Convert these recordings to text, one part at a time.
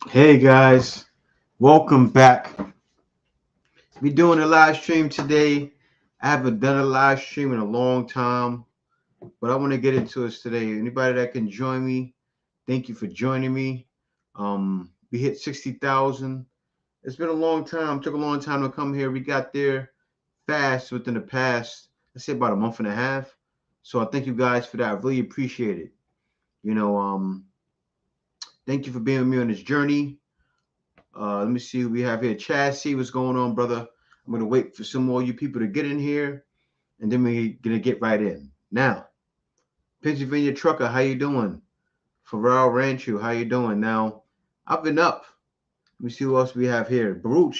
Hey guys, welcome back. We're doing a live stream today. I haven't done a live stream in a long time, but I want to get into it today. Anybody that can join me, thank you for joining me. We hit 60,000. It's been a long time. Took a long time to come here. We got there fast within the past, let's say about a month and a half. So I thank you guys for that. I really appreciate it. You know, thank you for being with me on this journey. Let me see who we have here. Chad, see what's going on, brother. I'm gonna wait for some more of you people to get in here, and then we're gonna get right in. Now, Pennsylvania Trucker, how you doing? Pharrell Rancho, how you doing? Now, I've been up. Let me see who else we have here. Baruch,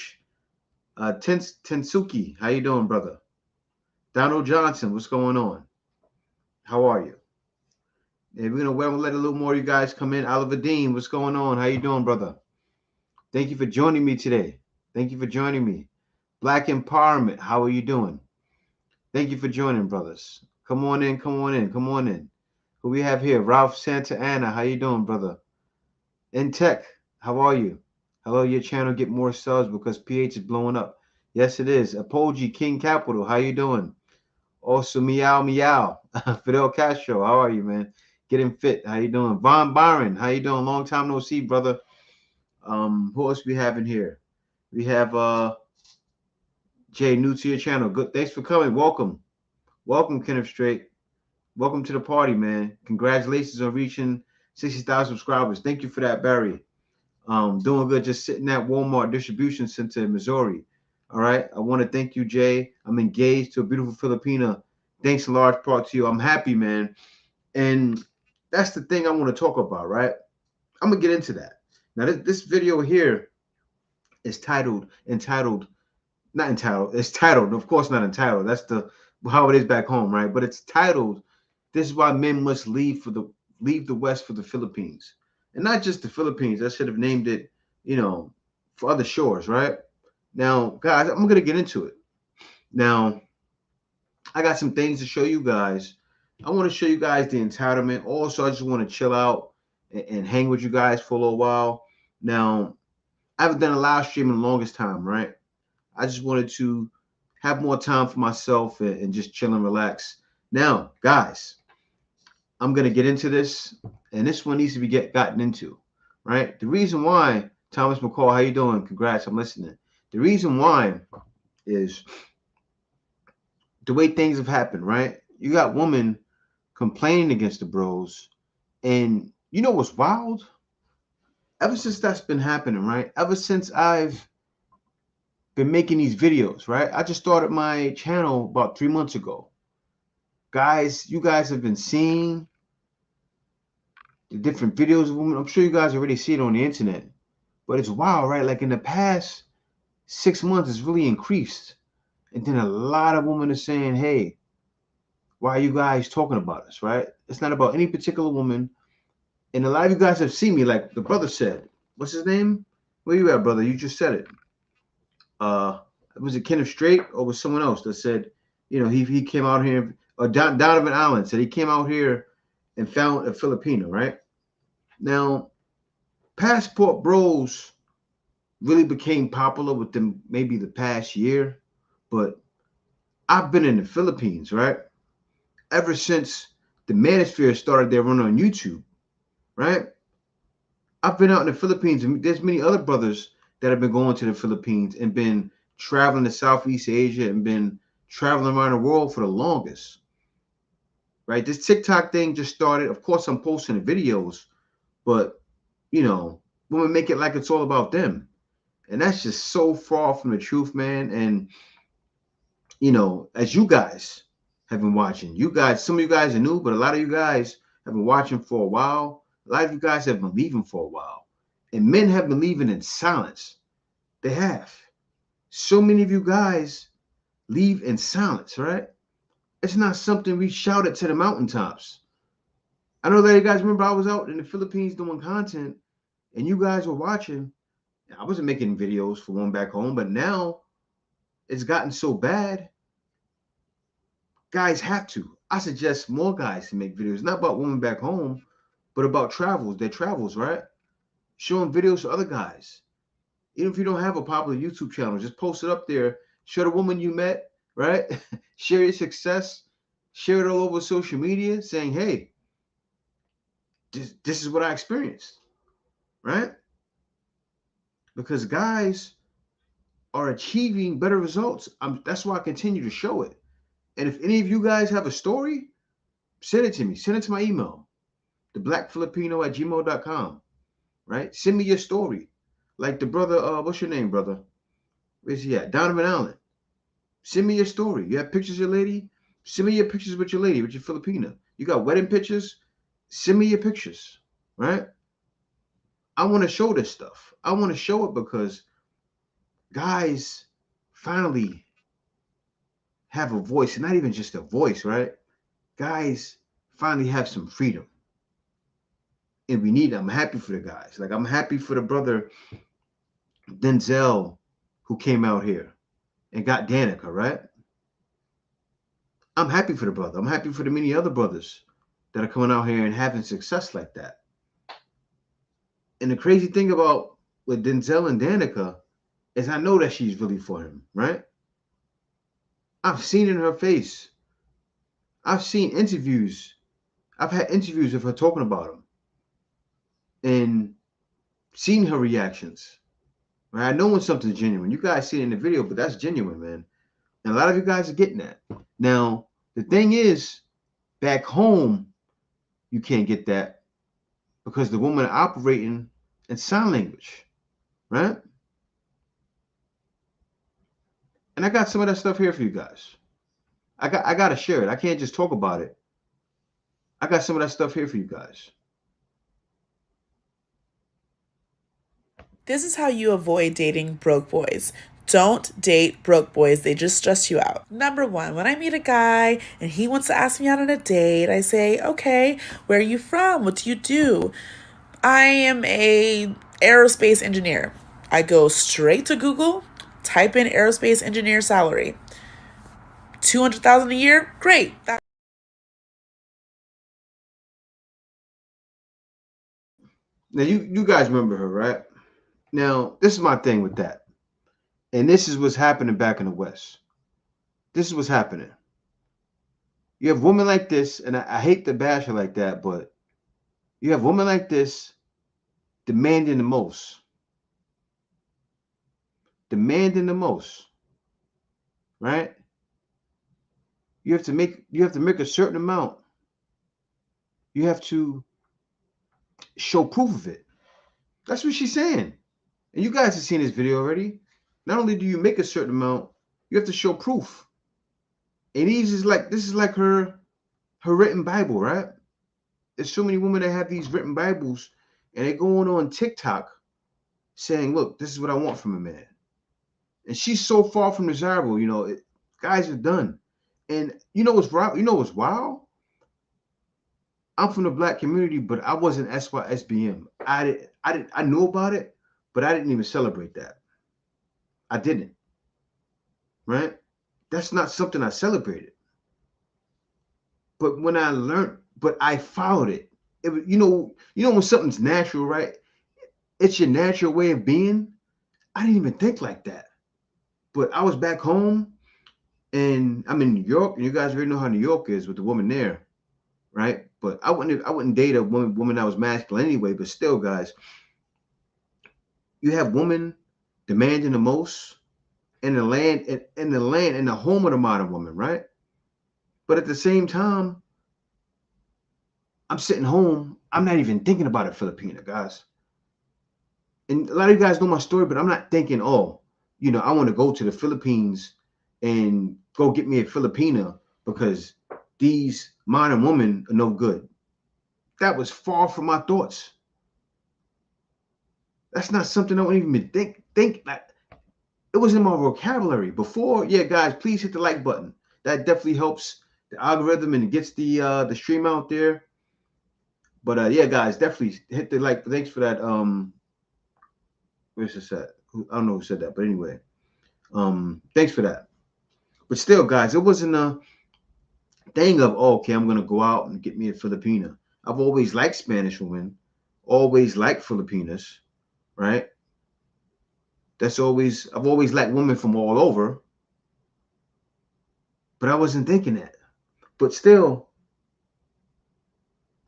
Tensuki, how you doing, brother? Donald Johnson, what's going on? How are you? And we're gonna let a little more of you guys come in. Oliver Dean, what's going on? How you doing, brother? Thank you for joining me today. Thank you for joining me. Black Empowerment, how are you doing? Thank you for joining, brothers. Come on in, come on in, come on in. Who we have here? Ralph Santa Ana. How you doing, brother? In Tech, how are you? Hello, your channel get more subs because PH is blowing up. Yes, it is. Apogee King Capital. How you doing? Also, meow meow. Fidel Castro. How are you, man? Getting fit. How you doing? Von Byron. How you doing? Long time no see, brother. Who else we have in here? We have Jay, new to your channel. Good. Thanks for coming. Welcome. Welcome, Kenneth Straight. Welcome to the party, man. Congratulations on reaching 60,000 subscribers. Thank you for that, Barry. Doing good just sitting at Walmart distribution center in Missouri. All right. I want to thank you, Jay. I'm engaged to a beautiful Filipina. Thanks in large part to you. I'm happy, man. And that's the thing I want to talk about, right? I'm gonna get into that. Now, this video here is not entitled. It's titled, of course, not entitled. That's the how it is back home, right? But it's titled, "This is why men must leave the West for the Philippines," and not just the Philippines. I should have named it, you know, for other shores, right? Now, guys, I'm gonna get into it. Now, I got some things to show you guys. I want to show you guys the entitlement. Also, I just want to chill out and hang with you guys for a little while. Now, I haven't done a live stream in the longest time, right? I just wanted to have more time for myself and just chill and relax. Now, guys, I'm gonna get into this, and this one needs to be gotten into, right? The reason why, Thomas McCall, how you doing? Congrats, I'm listening. The reason why is the way things have happened, right? You got women complaining against the bros, and you know what's wild? Ever since that's been happening, right? Ever since I've been making these videos, right? I just started my channel about 3 months ago. Guys, you guys have been seeing the different videos of women. I'm sure you guys already see it on the internet, but it's wild, right? Like in the past 6 months, it's really increased. And then a lot of women are saying, hey, why are you guys talking about us, right? It's not about any particular woman. And a lot of you guys have seen me, like the brother said. What's his name? Where you at, brother? You just said it. Uh, was it Kenneth Straight or was someone else that said, he came out here, or Donovan Allen said he came out here and found a Filipino, right? Now, Passport Bros really became popular within maybe the past year, but I've been in the Philippines, right? Ever since the Manosphere started their run on YouTube, right? I've been out in the Philippines, and there's many other brothers that have been going to the Philippines and been traveling to Southeast Asia and been traveling around the world for the longest, right? This TikTok thing just started. Of course, I'm posting the videos, but women make it like it's all about them. And that's just so far from the truth, man. And as you guys have been watching, some of you guys are new, but a lot of you guys have been watching for a while. A lot of you guys have been leaving for a while. And men have been leaving in silence. They have. So many of you guys leave in silence, right? It's not something we shouted to the mountaintops. I know that you guys remember I was out in the Philippines doing content and you guys were watching. I wasn't making videos for one back home, but now it's gotten so bad. Guys have to. I suggest more guys to make videos, not about women back home, but about their travels, right? showing videos to other guys. Even if you don't have a popular YouTube channel, just post it up there. Show the woman you met, right? Share your success. Share it all over social media, saying, "Hey, this is what I experienced," right? Because guys are achieving better results. That's why I continue to show it. And if any of you guys have a story, send it to me. Send it to my email, theblackfilipino@gmail.com, right? Send me your story. Like the brother, what's your name, brother? Where's he at? Donovan Allen. Send me your story. You have pictures of your lady? Send me your pictures with your lady, with your Filipina. You got wedding pictures? Send me your pictures, right? I want to show this stuff. I want to show it because guys finally have a voice, and not even just a voice, right? Guys finally have some freedom. And we need it. I'm happy for the guys. Like I'm happy for the brother Denzel who came out here and got Danica, right? I'm happy for the brother. I'm happy for the many other brothers that are coming out here and having success like that. And the crazy thing about with Denzel and Danica is I know that she's really for him, right? I've seen in her face. I've seen interviews. I've had interviews of her talking about him and seen her reactions. Right? I know when something's genuine. You guys see it in the video, but that's genuine, man. And a lot of you guys are getting that. Now, the thing is, back home, you can't get that because the woman are operating in sign language, right? And I got some of that stuff here for you guys. I gotta share it. I can't just talk about it. I got some of that stuff here for you guys. This is how you avoid dating broke boys. Don't date broke boys, they just stress you out. Number one, when I meet a guy and he wants to ask me out on a date, I say, okay, where are you from? What do you do? I am a aerospace engineer. I go straight to Google, type in aerospace engineer salary. 200,000 a year? Great. Now you guys remember her, right? Now, this is my thing with that. And this is what's happening back in the West. This is what's happening. You have women like this, and I hate to bash her like that, but you have women like this demanding the most. Demanding the most, right? You have to make a certain amount. You have to show proof of it. That's what she's saying. And you guys have seen this video already. Not only do you make a certain amount, you have to show proof. And this is like her written Bible, right? There's so many women that have these written Bibles and they're going on TikTok saying, look, this is what I want from a man. And she's so far from desirable, guys are done. And you know what's wild? You know what's wild? I'm from the black community, but I wasn't SYSBM. I knew about it, but I didn't even celebrate that. I didn't, right? That's not something I celebrated. But when I learned, but I followed it. It was, when something's natural, right? It's your natural way of being. I didn't even think like that. But I was back home and I'm in New York, and you guys already know how New York is with the woman there, right? But I wouldn't date a woman that was masculine anyway. But still, guys, you have women demanding the most in the land, in the home of the modern woman, right? But at the same time, I'm sitting home. I'm not even thinking about a Filipina, guys. And a lot of you guys know my story, but I'm not thinking, oh, I want to go to the Philippines and go get me a Filipina because these modern women are no good. That was far from my thoughts. That's not something I wouldn't even think like it was in my vocabulary before. Yeah, guys, please hit the like button. That definitely helps the algorithm and gets the stream out there. But yeah, guys, definitely hit the like. Thanks for that. Where's this at? I don't know who said that, but anyway, thanks for that. But still, guys, it wasn't a thing of, oh, okay, I'm gonna go out and get me a Filipina. I've always liked Spanish women, always liked Filipinas, right? I've always liked women from all over, but I wasn't thinking that. But still,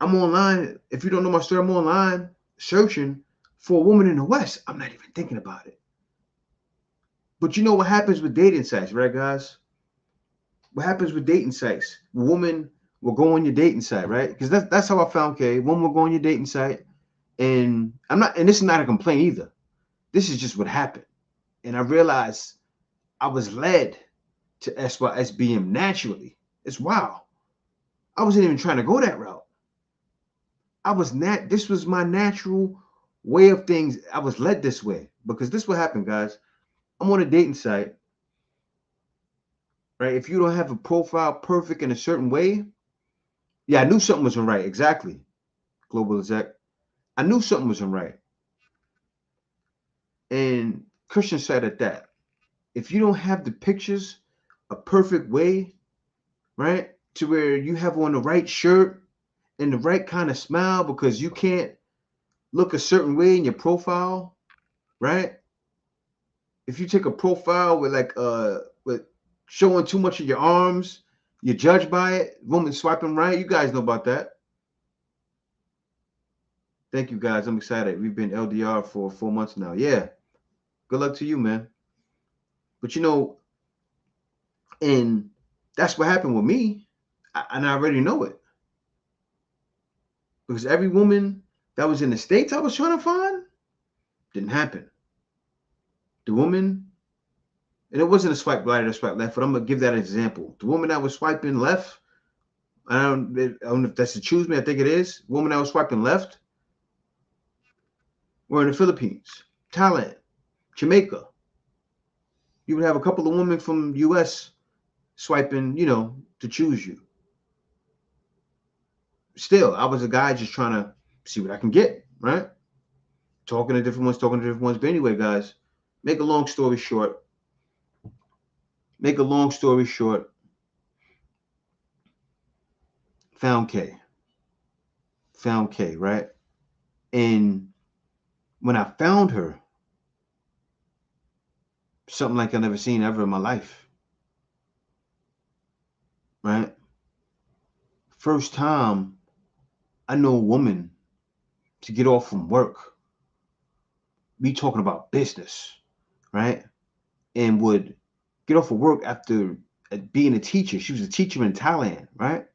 I'm online. If you don't know my story, I'm online searching for a woman in the West. I'm not even thinking about it. But you know what happens with dating sites, right, guys? What happens with dating sites? Woman will go on your dating site, right? Because that's how I found Kay. Woman will go on your dating site, and this is not a complaint either. This is just what happened. And I realized I was led to SYSBM naturally. It's wow. I wasn't even trying to go that route. This was my natural way of things. I was led this way because this what happened, guys. I'm on a dating site, right? If you don't have a profile perfect in a certain way, yeah, I knew something wasn't right. Exactly, global exec. I knew something wasn't right. And Christian said at that. If you don't have the pictures a perfect way, right? To where you have on the right shirt and the right kind of smile because you can't look a certain way in your profile, right? If you take a profile with with showing too much of your arms, you're judged by it. Woman swiping right, you guys know about that. Thank you guys. I'm excited. We've been LDR for 4 months now. Yeah. Good luck to you, man. But and that's what happened with me. And I already know it. Because every woman that was in the States I was trying to find didn't happen. The woman, and it wasn't a swipe right or swipe left, but I'm gonna give that example. The woman that was swiping left, I don't know if that's to choose me. I think it is. The woman that was swiping left were in the Philippines, Thailand, Jamaica. You would have a couple of women from U.S. swiping, to choose you. Still, I was a guy just trying to see what I can get, right? Talking to different ones. But anyway, guys, make a long story short, make a long story short, found K. Found K, right? And when I found her, something like I never seen ever in my life, right? First time I know a woman to get off from work, we talking about business, right? And would get off of work after being a teacher. She was a teacher in Thailand, right?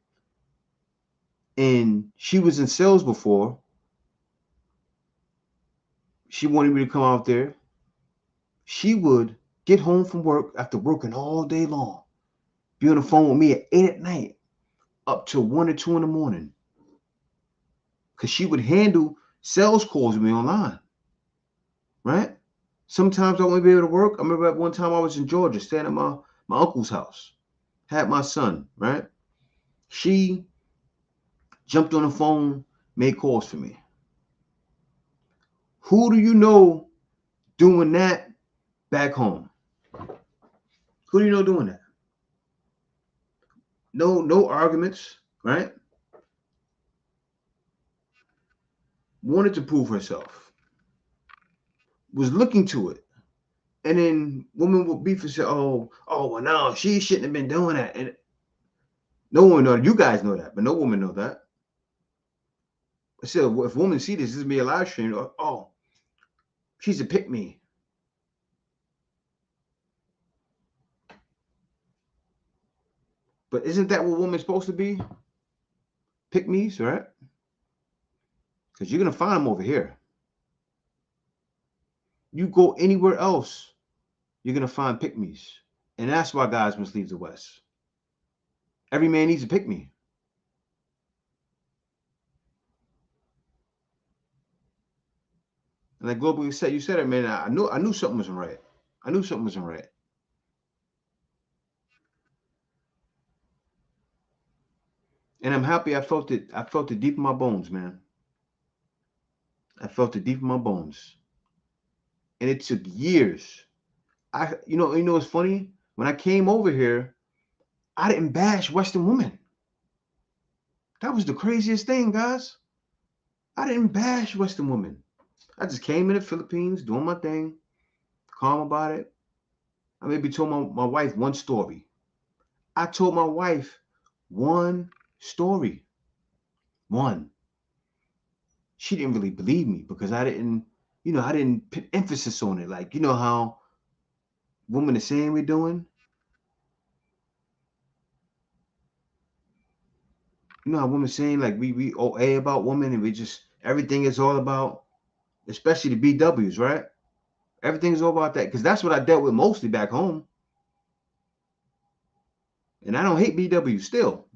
And she was in sales before. She wanted me to come out there. She would get home from work after working all day long, be on the phone with me at 8 at night, up to 1 or 2 in the morning, because she would handle sales calls with me online, right? Sometimes I wouldn't be able to work. I remember at one time I was in Georgia, staying at my uncle's house, had my son, right? She jumped on the phone, made calls for me. Who do you know doing that back home? Who do you know doing that? No arguments, right? Wanted to prove herself, was looking to it. And then women would beef and say, well, no, she shouldn't have been doing that. And no one know. You guys know that, but no woman know that. So if women see this is me a live stream, she's a pick me. But isn't that what women's supposed to be? Pick me's, right? Because you're gonna find them over here. You go anywhere else, you're gonna find pick me's. And that's why guys must leave the West. Every man needs a pick me. And like Global you said it, man. I knew something wasn't right. I knew something wasn't right. And I'm happy I felt it. I felt it deep in my bones, man. I felt it deep in my bones. And it took years. What's funny? When I came over here, I didn't bash Western women. That was the craziest thing, guys. I didn't bash Western women. I just came in the Philippines doing my thing, calm about it. I maybe told my wife one story. I told my wife one story. One. She didn't really believe me because I didn't put emphasis on it. Like, you know how women are saying we're doing? You know how women saying like we OA about women and we just everything is all about, especially the BWs, right? Everything is all about that because that's what I dealt with mostly back home. And I don't hate BWs still,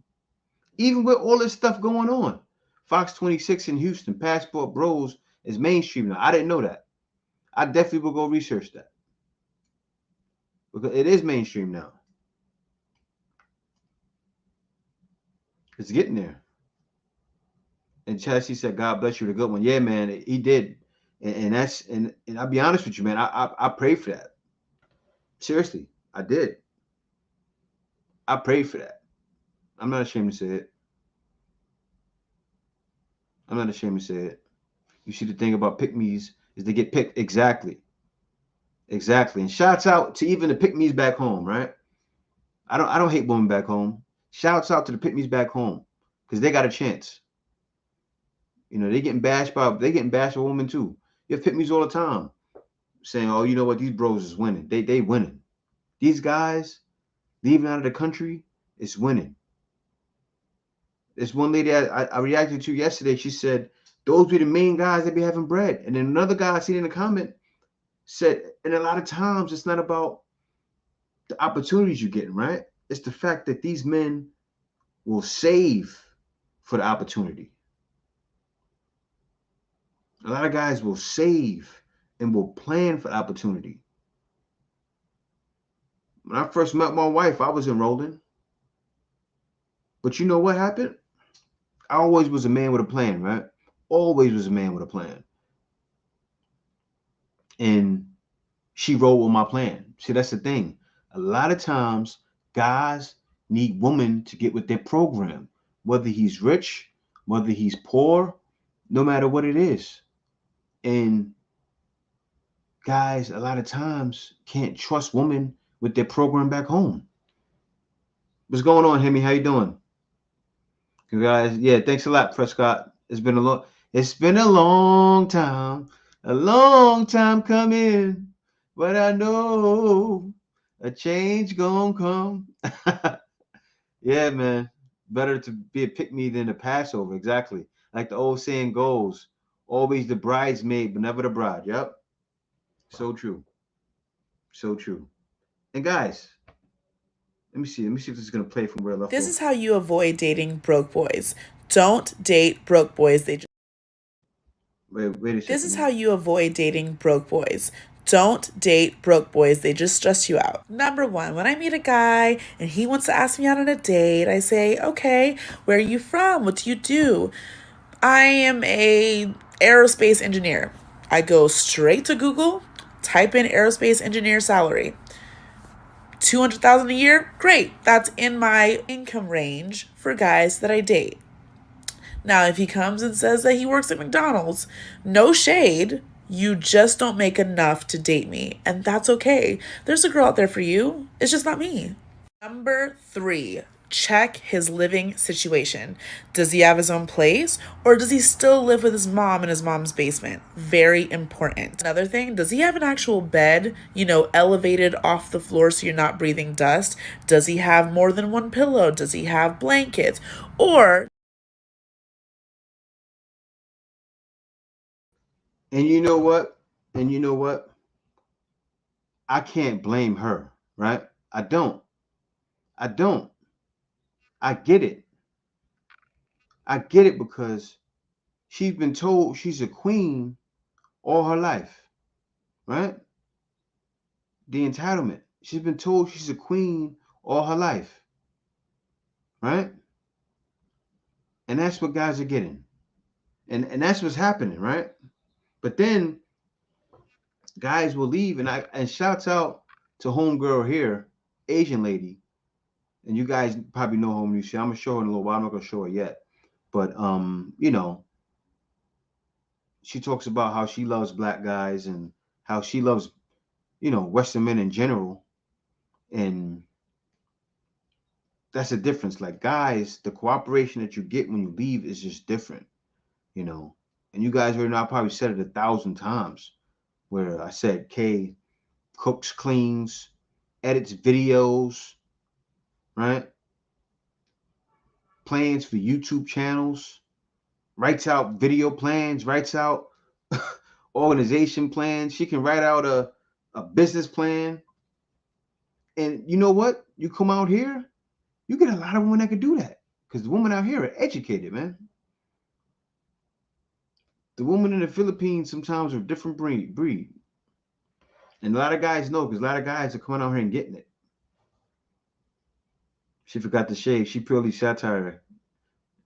even with all this stuff going on. Fox 26 in Houston, Passport Bros is mainstream now. I didn't know that. I definitely will go research that because it is mainstream now. It's getting there. And Chelsea said, "God bless you, the good one." Yeah, man, he did, and I'll be honest with you, man. I prayed for that. Seriously, I did. I prayed for that. I'm not ashamed to say it. I'm not ashamed to say it. You see, the thing about pick me's is they get picked exactly, exactly. And shouts out to even the pick me's back home, right? I don't hate women back home. Shouts out to the pick me's back home because they got a chance. You know, they getting bashed by women too. You have pick me's all the time saying, "Oh, you know what? These bros is winning. They winning. These guys leaving out of the country is winning." This one lady I reacted to yesterday, she said, "Those be the main guys that be having bread." And then another guy I seen in the comment said, and a lot of times it's not about the opportunities you're getting, right? It's the fact that these men will save for the opportunity. A lot of guys will save and will plan for opportunity. When I first met my wife, I was enrolling. But you know what happened? I always was a man with a plan, right? Always was a man with a plan. And she rolled with my plan. See, that's the thing. A lot of times, guys need women to get with their program, whether he's rich, whether he's poor, no matter what it is. And guys, a lot of times, can't trust women with their program back home. What's going on, Hemi? How you doing? You guys, yeah, thanks a lot, Prescott. It's been a long time, a long time coming, but I know a change gonna come. Yeah, man. Better to be a pick me than a Passover, exactly. Like the old saying goes, always the bridesmaid, but never the bride. Yep. So true. So true. And guys, let me see. Let me see if this is gonna play from where I left This off. is how you avoid dating broke boys. Don't date broke boys. Wait a This second is here. how you avoid dating broke boys. Don't date broke boys. They just stress you out. Number one, when I meet a guy and he wants to ask me out on a date, I say, okay, where are you from? What do you do? I am a aerospace engineer. I go straight to Google, type in aerospace engineer salary. 200,000 a year? Great. That's in my income range for guys that I date. Now, if he comes and says that he works at McDonald's, no shade, you just don't make enough to date me. And that's okay. There's a girl out there for you. It's just not me. Number three, check his living situation. Does he have his own place or does he still live with his mom in his mom's basement? Very important. Another thing, does he have an actual bed, elevated off the floor so you're not breathing dust? Does he have more than one pillow? Does he have blankets? Or And you know what? And you know what? I can't blame her, right? I don't. I don't. I get it. I get it because she's been told she's a queen all her life, right? The entitlement. She's been told she's a queen all her life, right? And that's what guys are getting. And that's what's happening, right? But then guys will leave and shouts out to homegirl here, Asian lady. And you guys probably know her when you see. I'm gonna show her in a little while. I'm not gonna show her yet. But she talks about how she loves black guys and how she loves, Western men in general. And that's the difference. Like guys, the cooperation that you get when you leave is just different, you know. And you guys already know I probably said it 1,000 times where I said Kay cooks, cleans, edits videos, right? Plans for YouTube channels, writes out video plans, writes out organization plans. She can write out a business plan. And you know what? You come out here, you get a lot of women that can do that. Because the women out here are educated, man. The women in the Philippines sometimes are a different breed. And a lot of guys know because a lot of guys are coming out here and getting it. She forgot to shave. She purely satire.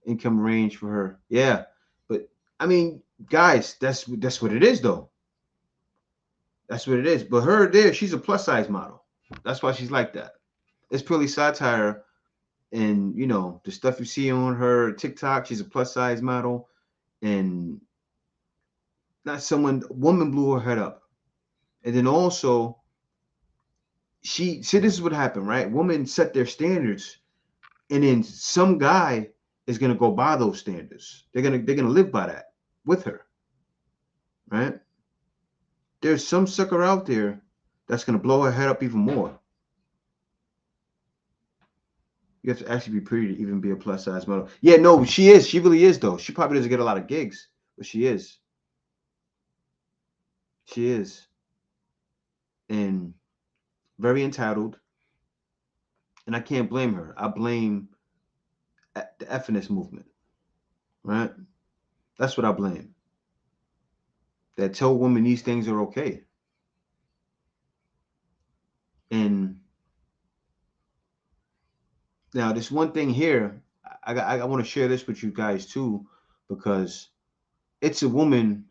Income range for her. Yeah. But I mean, guys, that's what it is though. That's what it is. But her there, she's a plus size model. That's why she's like that. It's purely satire. And the stuff you see on her TikTok, she's a plus size model. And not someone woman blew her head up. And then also this is what happened, right? Women set their standards, and then some guy is gonna go by those standards. They're gonna live by that with her. Right? There's some sucker out there that's gonna blow her head up even more. You have to actually be pretty to even be a plus size model. Yeah, no, she is. She really is though. She probably doesn't get a lot of gigs, but she is. She is. And very entitled. And I can't blame her. I blame the FNS movement. Right? That's what I blame. That tell women these things are okay. And now this one thing here, I want to share this with you guys too, because it's a woman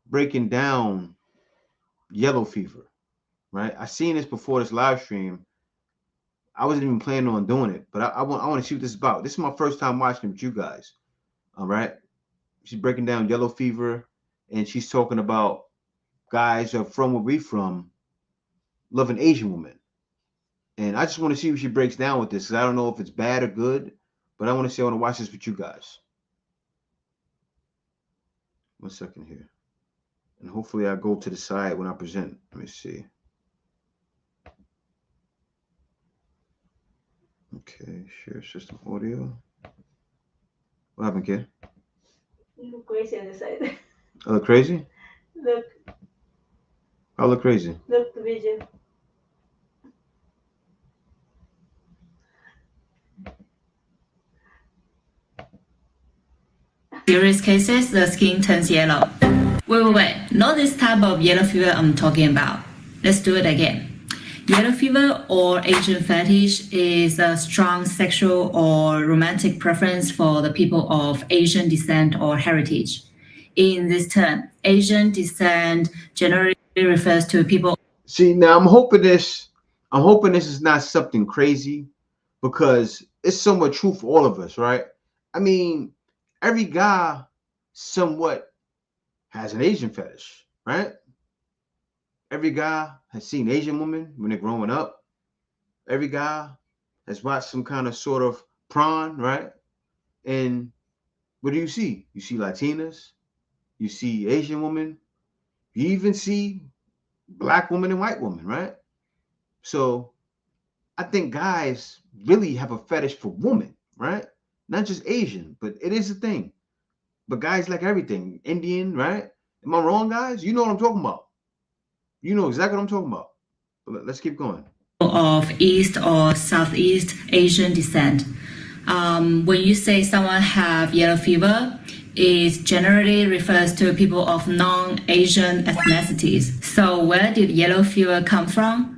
breaking down yellow fever, right? I seen this before this live stream. I wasn't even planning on doing it, but I want to see what this is about. This is my first time watching it with you guys. All right. She's breaking down yellow fever, and she's talking about guys are from where we from, loving Asian women. And I just want to see what she breaks down with this, because I don't know if it's bad or good, but I want to watch this with you guys. 1 second here. And hopefully I go to the side when I present. Let me see. Okay, share system audio. What happened, kid? You look crazy on the side. I look crazy? Look. I look crazy. Look the video. Serious cases, the skin turns yellow. Wait. Not this type of yellow fever I'm talking about. Let's do it again. Yellow fever or Asian fetish is a strong sexual or romantic preference for the people of Asian descent or heritage. In this term, Asian descent generally refers to people. See, now I'm hoping this is not something crazy, because it's somewhat true for all of us, right? I mean, every guy somewhat has an Asian fetish, right? Every guy has seen Asian women when they're growing up. Every guy has watched some kind of sort of prawn, right? And what do you see? You see Latinas, you see Asian women, you even see black women and white women, right? So I think guys really have a fetish for women, right? Not just Asian, but it is a thing. But guys like everything. Indian, right? Am I wrong, guys? You know what I'm talking about. You know exactly what I'm talking about. But let's keep going. Of East or Southeast Asian descent. When you say someone have yellow fever, it generally refers to people of non-Asian ethnicities. So where did yellow fever come from?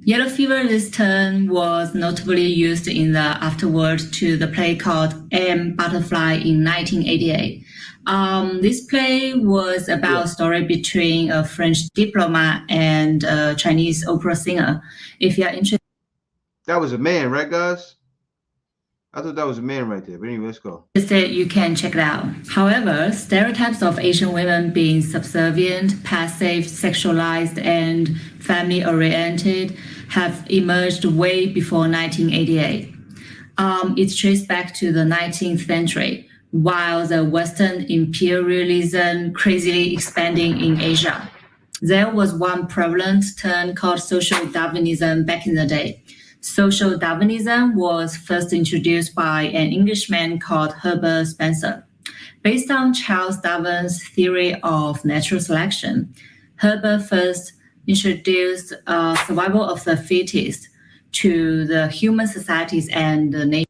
Yellow fever, this term was notably used in the afterword to the play called M. Butterfly in 1988. This play was about a story between a French diplomat and a Chinese opera singer. If you're interested. That was a man, right, guys? I thought that was a man right there. But anyway, let's go. Instead, you can check it out. However, stereotypes of Asian women being subservient, passive, sexualized, and family oriented have emerged way before 1988. It's traced back to the 19th century, while the Western imperialism crazily expanding in Asia. There was one prevalent term called social Darwinism back in the day. Social Darwinism was first introduced by an Englishman called Herbert Spencer. Based on Charles Darwin's theory of natural selection, Herbert first introduced survival of the fittest to the human societies and the nation.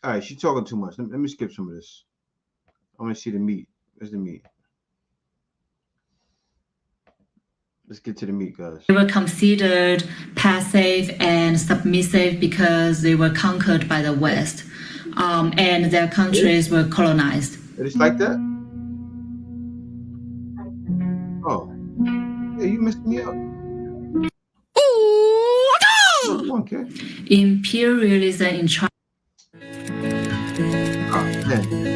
All right, she's talking too much. Let me skip some of this. I want to see the meat. Where's the meat? Let's get to the meat, guys. They were considered passive and submissive because they were conquered by the West, and their countries were colonized. It is like that? Oh. Yeah, you messed me up. Okay. Imperialism in China. Oh, man.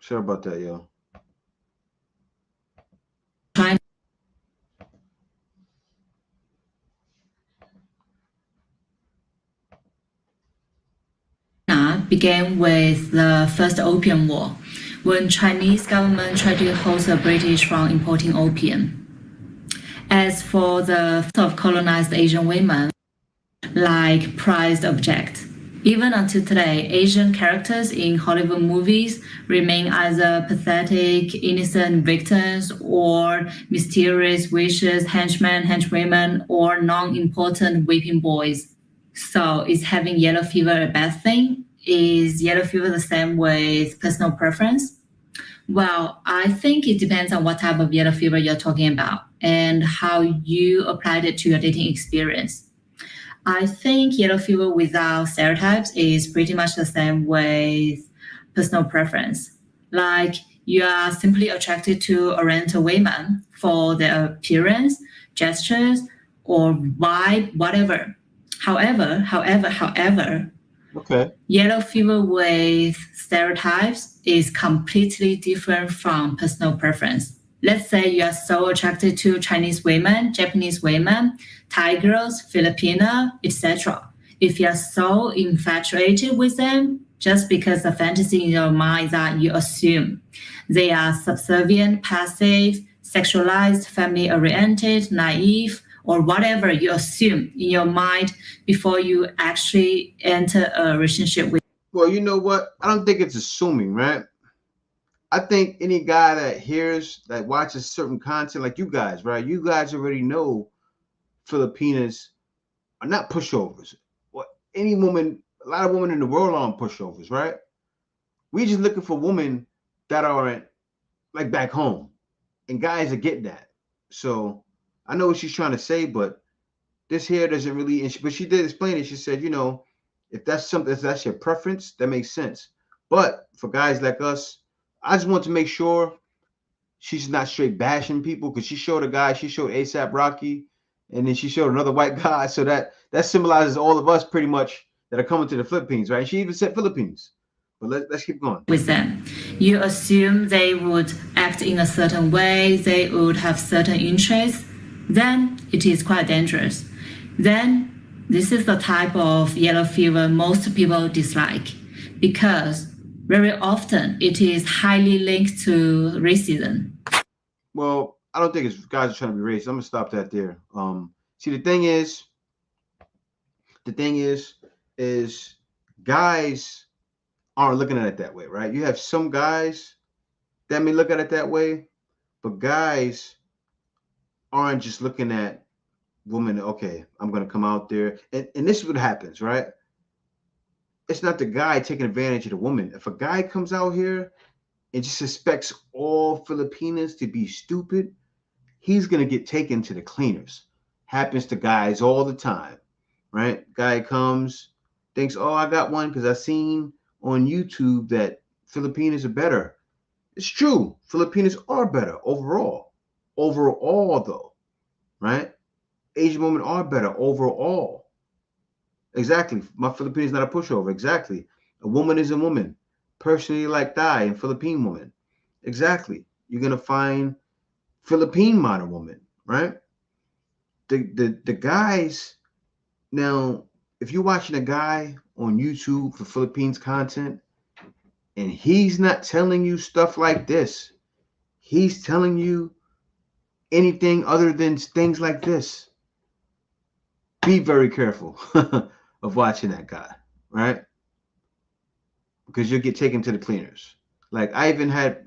Sorry about that, yo. Began with the First Opium War, when Chinese government tried to hold the British from importing opium. As for the of colonized Asian women, like prized object. Even until today, Asian characters in Hollywood movies remain either pathetic, innocent victims or mysterious witches, henchmen, henchwomen, or non-important whipping boys. So is having yellow fever a bad thing? Is yellow fever the same with personal preference? Well, I think it depends on what type of yellow fever you're talking about and how you applied it to your dating experience. I think yellow fever without stereotypes is pretty much the same with personal preference. Like you are simply attracted to Oriental women for their appearance, gestures, or vibe, whatever. However, Okay. yellow fever with stereotypes is completely different from personal preference. Let's say you are so attracted to Chinese women, Japanese women, Thai girls, Filipina, etc. If you are so infatuated with them, just because the fantasy in your mind that you assume they are subservient, passive, sexualized, family-oriented, naive, or whatever you assume in your mind before you actually enter a relationship with. Well, you know what? I don't think it's assuming, right? I think any guy that hears, that watches certain content, like you guys, right? You guys already know Filipinas are not pushovers. Well, any woman, a lot of women in the world aren't pushovers, right? We just looking for women that aren't like back home, and guys are getting that. So I know what she's trying to say, but this here doesn't really. But she did explain it. She said, you know, if that's something, if that's your preference, that makes sense. But for guys like us, I just want to make sure she's not straight bashing people, because she showed a guy, she showed ASAP Rocky, and then she showed another white guy. So that symbolizes all of us pretty much that are coming to the Philippines, right? She even said Philippines. But let's keep going. With them, you assume they would act in a certain way, they would have certain interests, then it is quite dangerous. Then this is the type of yellow fever most people dislike, because very often it is highly linked to racism. Well, I don't think it's guys are trying to be racist. I'm gonna stop that there. See, the thing is, guys aren't looking at it that way, right? You have some guys that may look at it that way, but guys aren't just looking at women. Okay, I'm gonna come out there, and this is what happens, right? It's not the guy taking advantage of the woman. If a guy comes out here and just suspects all Filipinas to be stupid, he's gonna get taken to the cleaners. Happens to guys all the time, right? Guy comes, thinks, oh, I got one because I seen on YouTube that Filipinas are better. It's true. Filipinas are better overall. overall, though, right? Asian women are better overall. Exactly. My Filipino is not a pushover. Exactly. A woman is a woman. Personally like Thai and Philippine woman. Exactly. You're gonna find Philippine modern woman, right? The guys now, if you're watching a guy on YouTube for Philippines content and he's not telling you stuff like this, he's telling you anything other than things like this, be very careful of watching that guy, right? Because you'll get taken to the cleaners. Like I even had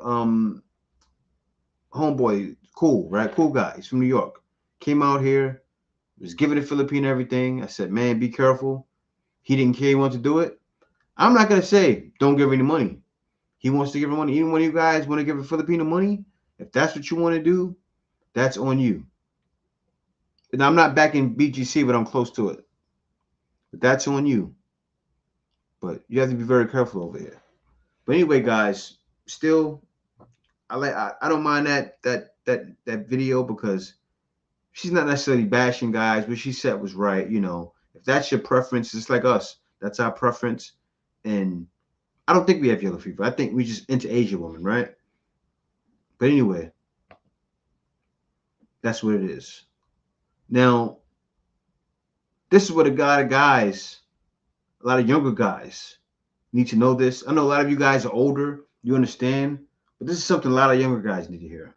homeboy, cool, right? Cool guy. He's from New York. Came out here, was giving the Filipino everything. I said, man, be careful. He didn't care he wanted to do it. I'm not gonna say don't give any money. He wants to give her money. Even when you guys want to give a Filipino money, if that's what you want to do, that's on you. And I'm not back in BGC, but I'm close to it. But that's on you. But you have to be very careful over here. But anyway, guys, still, I don't mind that video because she's not necessarily bashing guys. What she said was right. You know, if that's your preference, it's like us. That's our preference. And I don't think we have yellow fever. I think we just into Asian women, right? But anyway, that's what it is. Now, this is what a lot of guys, a lot of younger guys need to know this. I know a lot of you guys are older, you understand, but this is something a lot of younger guys need to hear.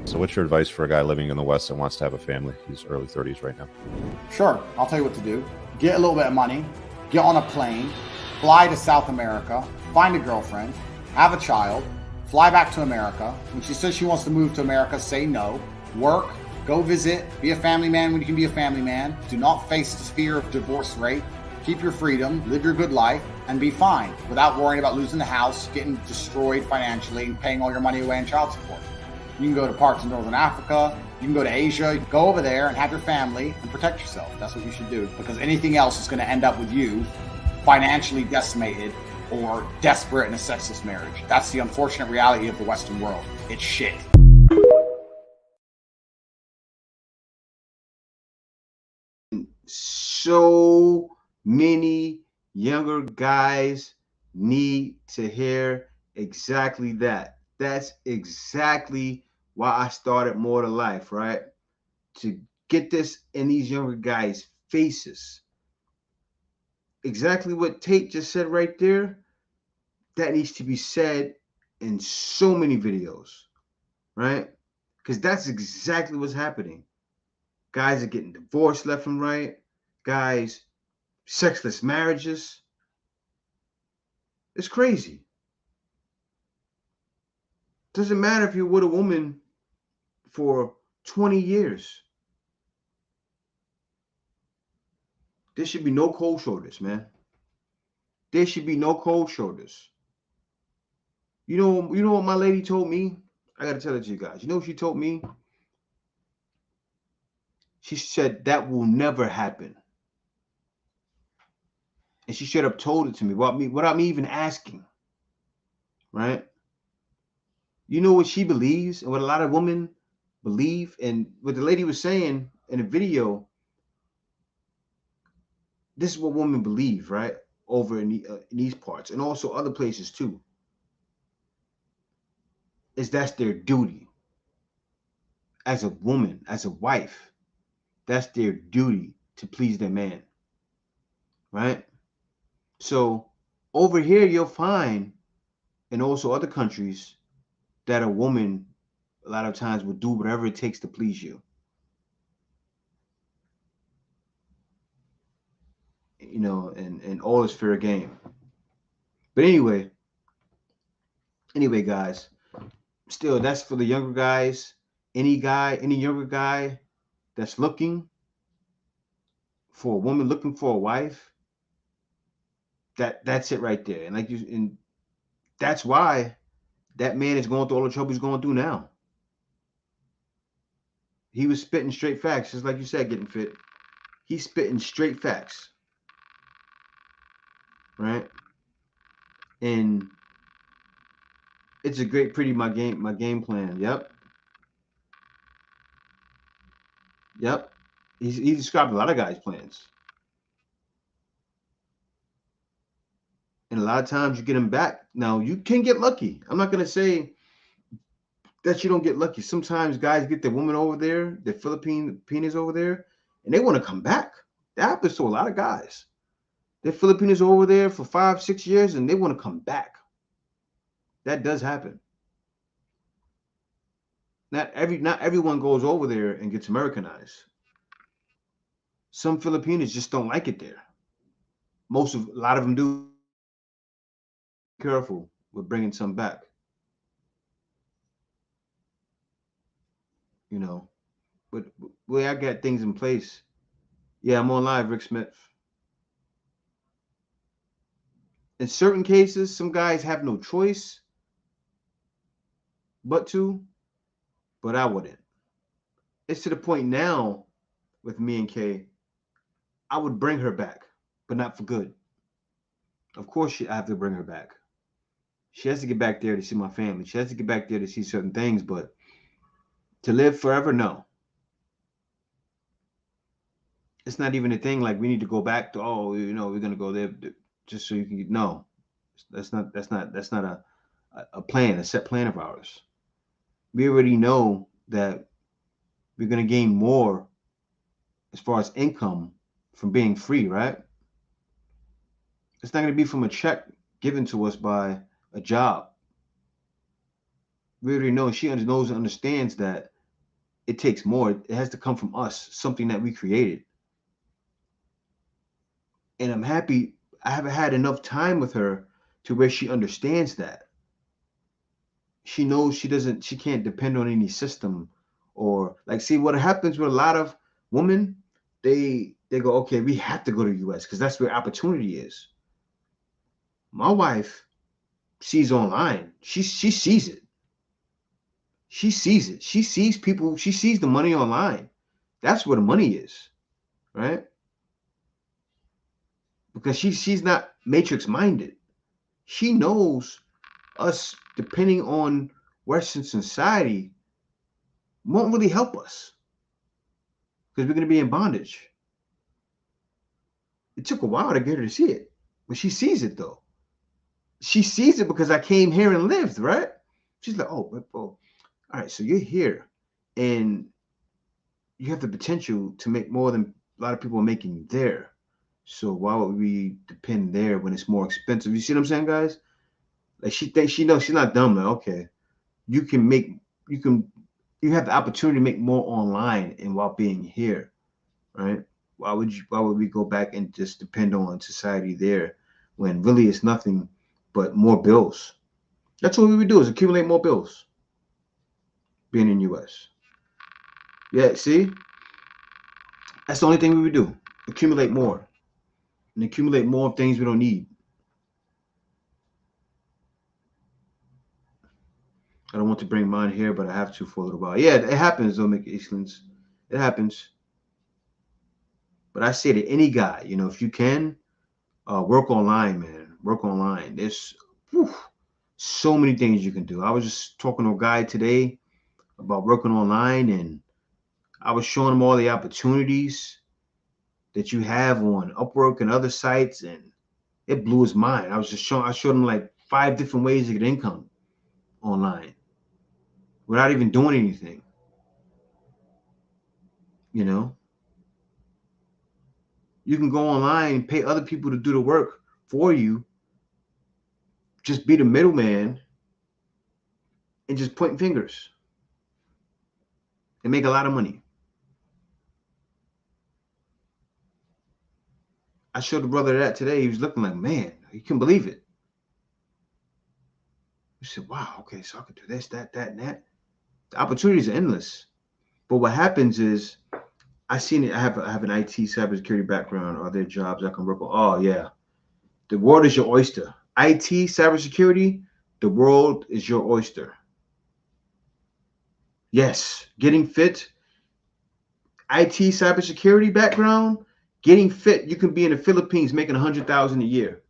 So what's your advice for a guy living in the West that wants to have a family? He's early 30s right now. Sure, I'll tell you what to do. Get a little bit of money, get on a plane, fly to South America, find a girlfriend, have a child, fly back to America. When she says she wants to move to America, say no. Work, go visit, be a family man when you can be a family man. Do not face the fear of divorce rate. Keep your freedom, live your good life, and be fine without worrying about losing the house, getting destroyed financially, and paying all your money away in child support. You can go to parts of Northern Africa, you can go to Asia, go over there and have your family and protect yourself. That's what you should do, because anything else is going to end up with you financially decimated or desperate in a sexless marriage. That's the unfortunate reality of the Western world. It's shit. So many younger guys need to hear exactly that. That's exactly why I started More to Life, right? To get this in these younger guys' faces. Exactly what Tate just said right there. That needs to be said in so many videos, right? Because that's exactly what's happening. Guys are getting divorced left and right. Guys, sexless marriages. It's crazy. Doesn't matter if you're with a woman for 20 years. There should be no cold shoulders, man. There should be no cold shoulders. You know what my lady told me? I gotta tell it to you guys. You know what she told me? She said that will never happen. And she straight up told it to me without me even asking. Right? You know what she believes and what a lot of women believe, and what the lady was saying in the video. This is what women believe, right? Over in these parts and also other places too. Is that's their duty as a woman, as a wife. That's their duty to please their man, right? So over here, you'll find, and also other countries, that a woman a lot of times will do whatever it takes to please you. You know, and all is fair game. But anyway, guys, still, that's for the younger guys. Any younger guy that's looking for a woman, looking for a wife, that's it right there. And that's why that man is going through all the trouble he's going through now. He was spitting straight facts, just like you said, getting fit. He's spitting straight facts, right? And It's a great, pretty my game plan. Yep, yep. He described a lot of guys' plans, and a lot of times you get them back. Now you can get lucky. I'm not gonna say that you don't get lucky. Sometimes guys get their woman over there, their Philippine penis over there, and they want to come back. That happens to a lot of guys. Their Filipinos are over there for 5, 6 years, and they want to come back. That does happen. Not everyone goes over there and gets Americanized. Some Filipinos just don't like it there. A lot of them do. Be careful with bringing some back. You know, but way I got things in place. Yeah, I'm on live, Rick Smith. In certain cases, some guys have no choice but to, but I wouldn't. It's to the point now with me and Kay, I would bring her back, but not for good. Of course, I have to bring her back. She has to get back there to see my family. She has to get back there to see certain things, but to live forever, no. It's not even a thing like we need to go back to, oh, we're gonna go there just so you can get no. That's not a plan, a set plan of ours. We already know that we're gonna gain more as far as income from being free, right? It's not gonna be from a check given to us by a job. We already know she knows and understands that it takes more. It has to come from us, something that we created. And I'm happy I haven't had enough time with her to where she understands that. She knows she can't depend on any system or like see what happens with a lot of women, they go, okay, we have to go to the US because that's where opportunity is. My wife sees online. She sees it. She sees it. She sees people, she sees the money online. That's where the money is, right? Because she's not matrix minded. She knows us depending on Western society won't really help us because we're going to be in bondage. It took a while to get her to see it, but she sees it though. She sees it because I came here and lived, right? She's like, oh, all right, so you're here and you have the potential to make more than a lot of people are making there. So why would we depend there when it's more expensive? You see what I'm saying, guys? Like she thinks she knows she's not dumb. Like, okay, you can make you have the opportunity to make more online and while being here, right? Why would we go back and just depend on society there when really it's nothing but more bills? That's what we would do is accumulate more bills being in US. Yeah, see? That's the only thing we would do. Accumulate more. And accumulate more of things we don't need. I don't want to bring mine here, but I have to for a little while. Yeah, it happens, though, Mick Eastlins. It happens. But I say to any guy, if you can, work online, man. Work online. There's so many things you can do. I was just talking to a guy today about working online, and I was showing him all the opportunities that you have on Upwork and other sites, and it blew his mind. I showed him like 5 different ways to get income online without even doing anything. You can go online and pay other people to do the work for you. Just be the middleman and just point fingers and make a lot of money. I showed the brother that today. He was looking like, man, he couldn't believe it. He said, wow, okay, so I could do this, that, and that. The opportunities are endless. But what happens is, I have an IT cybersecurity background. Are there jobs I can work on? Oh, yeah. The world is your oyster. IT, cybersecurity, the world is your oyster. Yes, getting fit, IT, cybersecurity background, getting fit. You can be in the Philippines making $100,000 a year.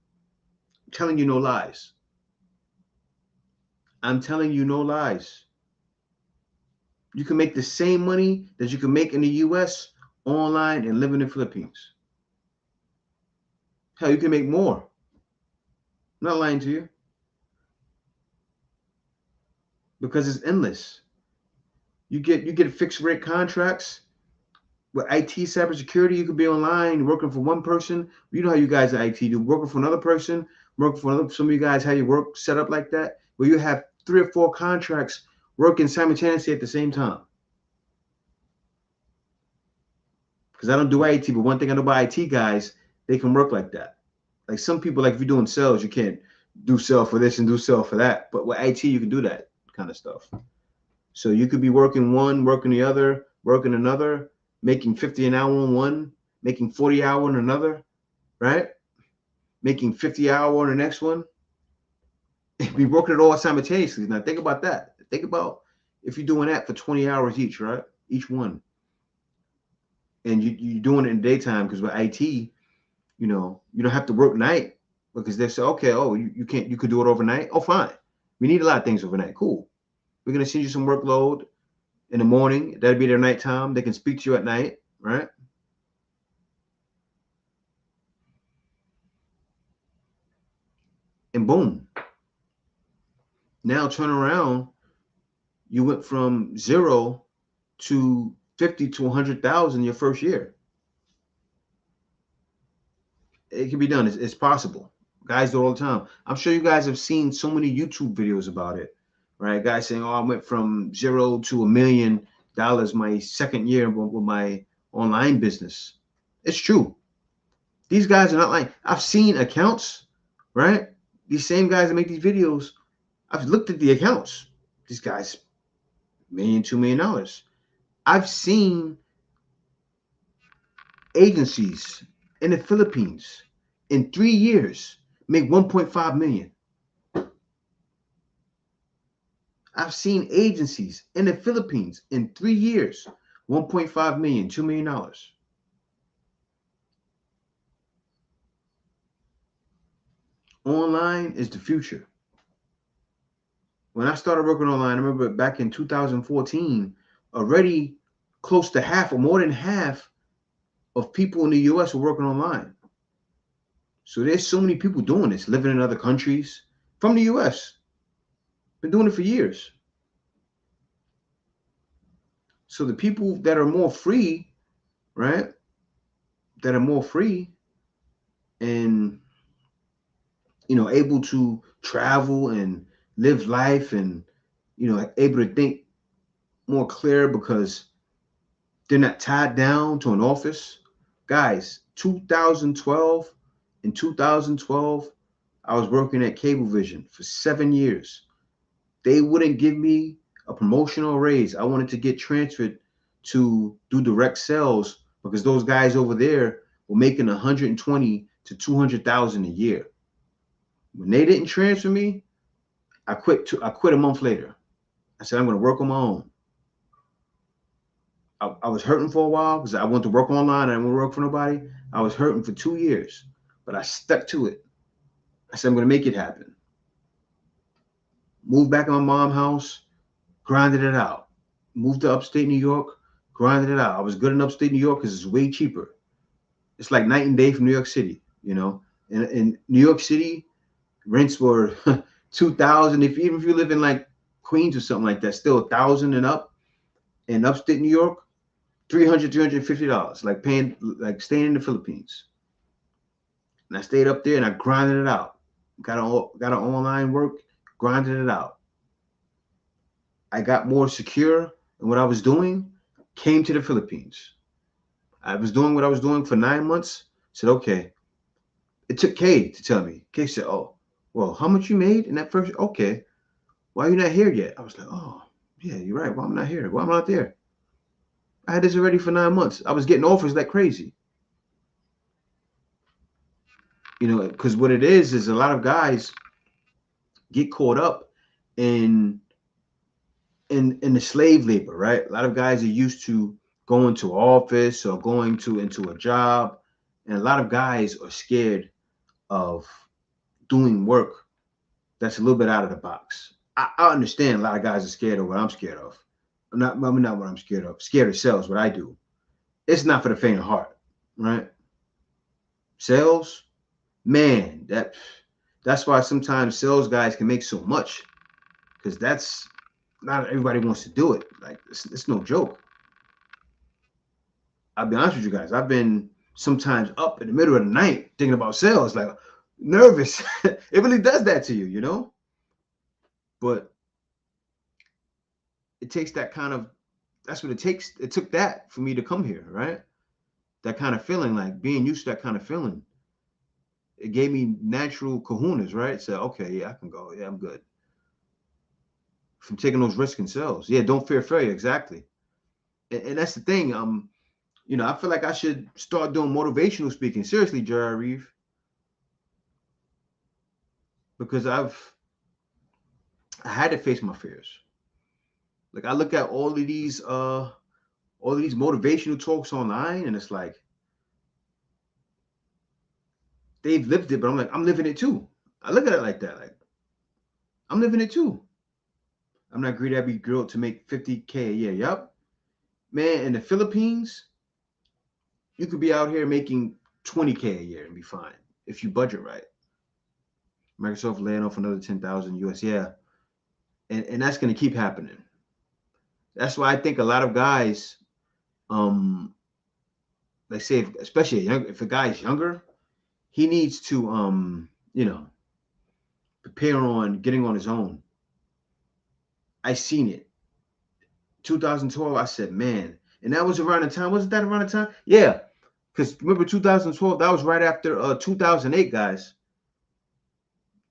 I'm telling you no lies. I'm telling you, no lies. You can make the same money that you can make in the US online and live in the Philippines. Hell, you can make more. I'm not lying to you because it's endless. You get fixed rate contracts with IT cybersecurity. You could be online working for one person. You know how you guys at IT do, working for another person, working for another. Some of you guys have your work set up like that, where you have 3 or 4 contracts working simultaneously at the same time. Because I don't do IT, but one thing I know about IT guys, they can work like that. Like some people, like if you're doing sales, you can't do sell for this and do sell for that. But with IT, you can do that kind of stuff. So you could be working one, working the other, working another, making 50 an hour on one, making 40 hour on another, right? Making 50 hour on the next one. Be working it all simultaneously. Now think about that. Think about if you're doing that for 20 hours each, right? Each one. And you're doing it in the daytime because with IT, you don't have to work night because they say, okay, oh, you can't, you could do it overnight. Oh, fine. We need a lot of things overnight. Cool. We're going to send you some workload in the morning. That'll be their nighttime. They can speak to you at night, right? And boom. Now turn around. You went from 0 to 50 to 100,000 your first year. It can be done. It's possible. Guys do it all the time. I'm sure you guys have seen so many YouTube videos about it, right? Guys saying, "Oh, I went from 0 to $1 million my second year with my online business." It's true. These guys are not lying. I've seen accounts, right? These same guys that make these videos, I've looked at the accounts. These guys, $1 million, $2 million. I've seen agencies in the Philippines in 3 years make 1.5 million. I've seen agencies in the Philippines in 3 years, 1.5 million, $2 million. Online is the future. When I started working online, I remember back in 2014, already close to half or more than half of people in the US were working online. So there's so many people doing this, living in other countries from the US. Been doing it for years. So the people that are more free, right? That are more free and able to travel and live life and able to think more clear because they're not tied down to an office. Guys, 2012, I was working at Cablevision for 7 years. They wouldn't give me a promotional raise. I wanted to get transferred to do direct sales because those guys over there were making 120 to 200,000 a year. When they didn't transfer me, I quit a month later. I said I'm going to work on my own. I was hurting for a while because I wanted to work online. I didn't want to work for nobody. I was hurting for 2 years, but I stuck to it. I said I'm going to make it happen. Moved back in my mom's house, grinded it out. Moved to upstate New York, grinded it out. I was good in upstate New York because it's way cheaper. It's like night and day from New York City. In New York City, rents were 2,000. Even if you live in like Queens or something like that, still 1,000 and up. In upstate New York, $300, $350, like staying in the Philippines. And I stayed up there and I grinded it out. Got an online work, grinded it out. I got more secure in what I was doing, came to the Philippines. I was doing what I was doing for 9 months. Said, okay. It took Kay to tell me. Kay said, oh, well, how much you made in that first? Okay. Why are you not here yet? I was like, oh, yeah, you're right. Why am I not here? Why am I not there? I had this already for 9 months. I was getting offers like crazy. Because what it is a lot of guys get caught up in the slave labor, right? A lot of guys are used to going to office or going into a job, and a lot of guys are scared of doing work that's a little bit out of the box. I understand a lot of guys are scared of what I'm scared of. Not what I'm scared of. Scared of sales, what I do. It's not for the faint of heart, right? Sales, man, that's why sometimes sales guys can make so much, because that's not everybody wants to do it. Like it's no joke. I'll be honest with you guys. I've been sometimes up in the middle of the night thinking about sales, like nervous. It really does that to you, you know? But it takes that kind of, that's what it takes. It took that for me to come here, right? That kind of feeling, like being used to that kind of feeling. It gave me natural kahunas, right? So, okay, yeah, I can go. Yeah, I'm good. From taking those risks in sales. Yeah, don't fear failure, exactly. And that's the thing. I feel like I should start doing motivational speaking. Seriously, Jerry Reeve. Because I had to face my fears. Like I look at all of these motivational talks online, and it's like they've lived it, but I'm like, I'm living it too. I look at it like that. Like I'm living it too. I'm not greedy. I'd be grilled to make 50K a year. Yup. Man, in the Philippines, you could be out here making 20K a year and be fine if you budget right. Microsoft laying off another 10,000 US. Yeah. And that's gonna keep happening. That's why I think a lot of guys, um, like say especially if a guy's younger, he needs to prepare on getting on his own. I seen it. 2012, I said, man, and that was around the time. Wasn't that around the time? Yeah, because remember 2012, that was right after 2008, guys.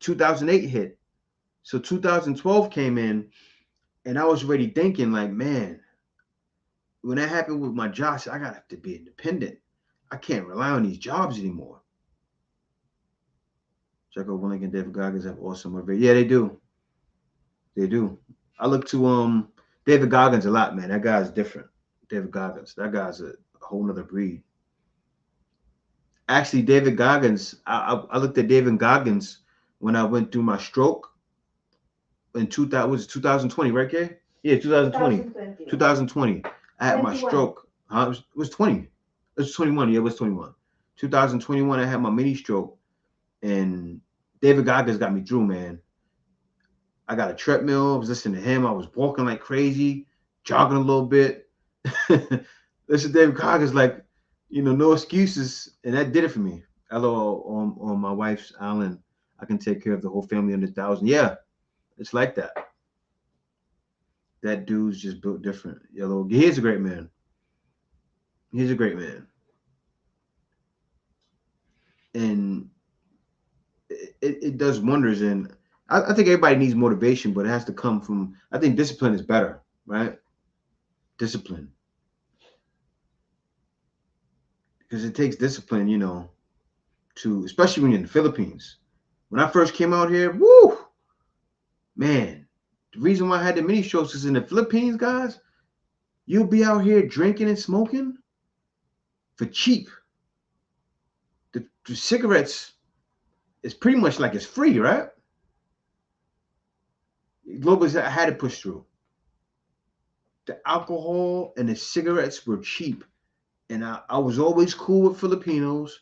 2008 hit. So 2012 came in, and I was already thinking, like, man, when that happened with my job, I got to be independent. I can't rely on these jobs anymore. Jocko Willink and David Goggins have awesome motivation. Yeah, they do. They do. I look to David Goggins a lot, man. That guy's different. David Goggins. That guy's a whole nother breed. Actually, David Goggins, I looked at David Goggins when I went through my stroke in 2000, was it 2020, right, Kay? Yeah, 2020. 2020. I had my stroke. It was 20. It was 21. Yeah, it was 21. 2021, I had my mini stroke. And David Goggins got me through, man. I got a treadmill. I was listening to him. I was walking like crazy, jogging a little bit. Listen to David Goggins, like, no excuses. And that did it for me. LOL on my wife's island. I can take care of the whole family under 1,000. Yeah, it's like that. That dude's just built different. Yellow. He's a great man. He's a great man. And it does wonders. And I think everybody needs motivation, but it has to come from, I think discipline is better, right? Discipline. Because it takes discipline, to, especially when you're in the Philippines. When I first came out here, woo, man, the reason why I had the mini strokes is in the Philippines, guys, you'll be out here drinking and smoking for cheap. The cigarettes is pretty much like it's free, right? Globally, I had to push through. The alcohol and the cigarettes were cheap. And I was always cool with Filipinos.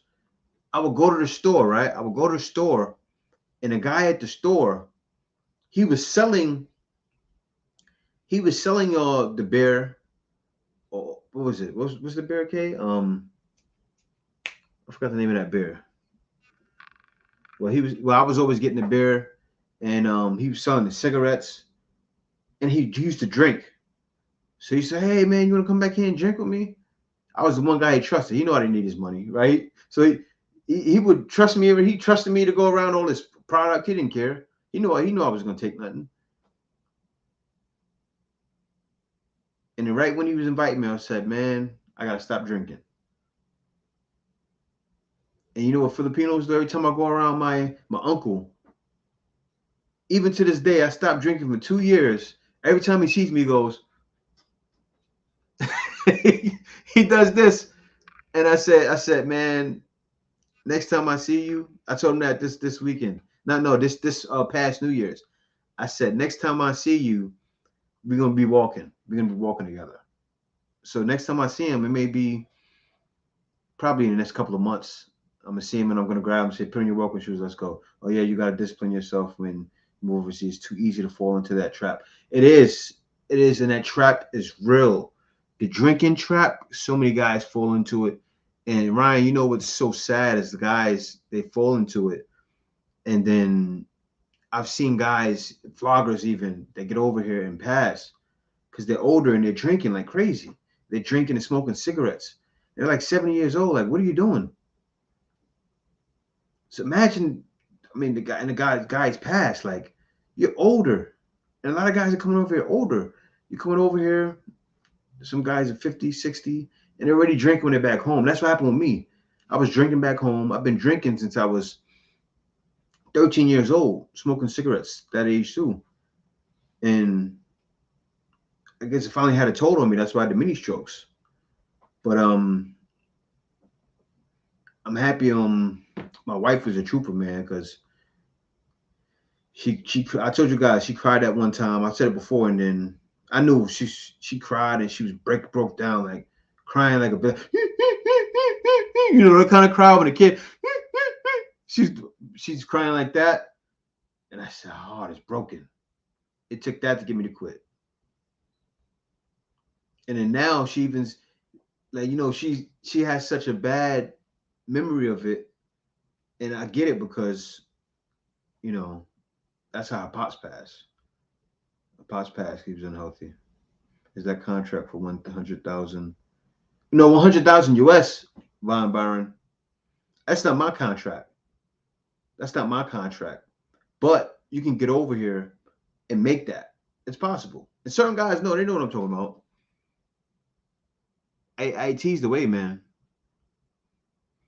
I would go to the store, right? I would go to the store, and a guy at the store, he was selling the beer. Oh, what was it? What was the beer, K? I forgot the name of that beer. Well, I was always getting the beer, and he was selling the cigarettes, and he used to drink. So he said, "Hey man, you want to come back here and drink with me?" I was the one guy he trusted. He knew I didn't need his money, right? So he would trust me. He trusted me to go around all this product. He didn't care. He knew I was going to take nothing. And then right when he was inviting me, I said, "Man, I got to stop drinking." And you know what Filipinos do? Every time I go around my uncle, even to this day, I stopped drinking for 2 years. Every time he sees me, he goes, he does this. And I said, man, next time I see you, I told him that this weekend. No, this past New Year's. I said, next time I see you, we're gonna be walking. We're gonna be walking together. So next time I see him, it may be probably in the next couple of months. I'm gonna see him and I'm gonna grab him and say, put on your walking shoes, let's go. Oh yeah, you gotta discipline yourself when you move overseas. It's too easy to fall into that trap. It is, and that trap is real. The drinking trap, so many guys fall into it. And Ryan, you know what's so sad is the guys they fall into it, and then I've seen guys, vloggers even, that get over here and pass because they're older and they're drinking like crazy. They're drinking and smoking cigarettes. They're like 70 years old. Like, what are you doing? So imagine, I mean, the guys passed. Like, you're older. And a lot of guys are coming over here older. You're coming over here, some guys are 50, 60, and they're already drinking when they're back home. That's what happened with me. I was drinking back home. I've been drinking since I was 13 years old, smoking cigarettes that age too. And I guess it finally had a toll on me. That's why I had the mini strokes. But I'm happy my wife was a trooper, man, because she I told you guys she cried that one time. I said it before, and then I knew she cried and she was broke down, like crying like a baby. You know, the kind of cry when a kid she's crying like that. And I said, her heart is broken. It took that to get me to quit. And then now she even like, you know, she has such a bad memory of it. And I get it because, you know, that's how her pops pass. Her pops pass, he was unhealthy. Is that contract for 100,000? No, 100,000 US, Von Byron. That's not my contract. That's not my contract. But you can get over here and make that. It's possible. And certain guys know, they know what I'm talking about. I tease the way, man.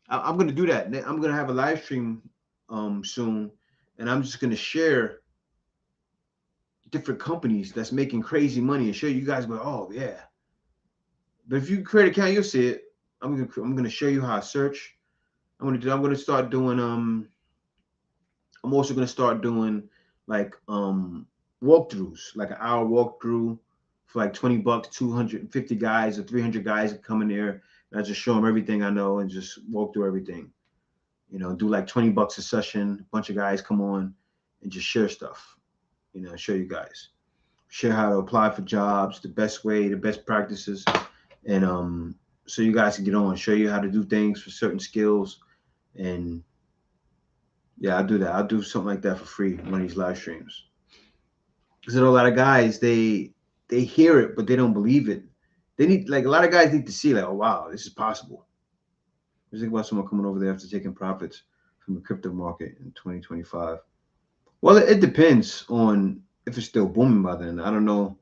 I'm gonna do that. I'm gonna have a live stream soon, and I'm just gonna share different companies that's making crazy money and show you guys go, oh yeah. But if you create an account, you'll see it. I'm gonna show you how I search. I'm gonna start doing I'm also gonna start doing like walkthroughs, like an hour walkthrough for like $20, 250 guys or 300 guys that come in there. And I just show them everything I know and just walk through everything. You know, do like $20 a session. A bunch of guys come on and just share stuff. You know, show you guys, share how to apply for jobs, the best way, the best practices, and so you guys can get on, show you how to do things for certain skills. And yeah, I'll do that. I'll do something like that for free, one of these live streams. Because a lot of guys, they hear it, but they don't believe it. They need, like, a lot of guys need to see, like, oh wow, this is possible. Just think about someone coming over there after taking profits from the crypto market in 2025. Well, it depends on if it's still booming by then. I don't know.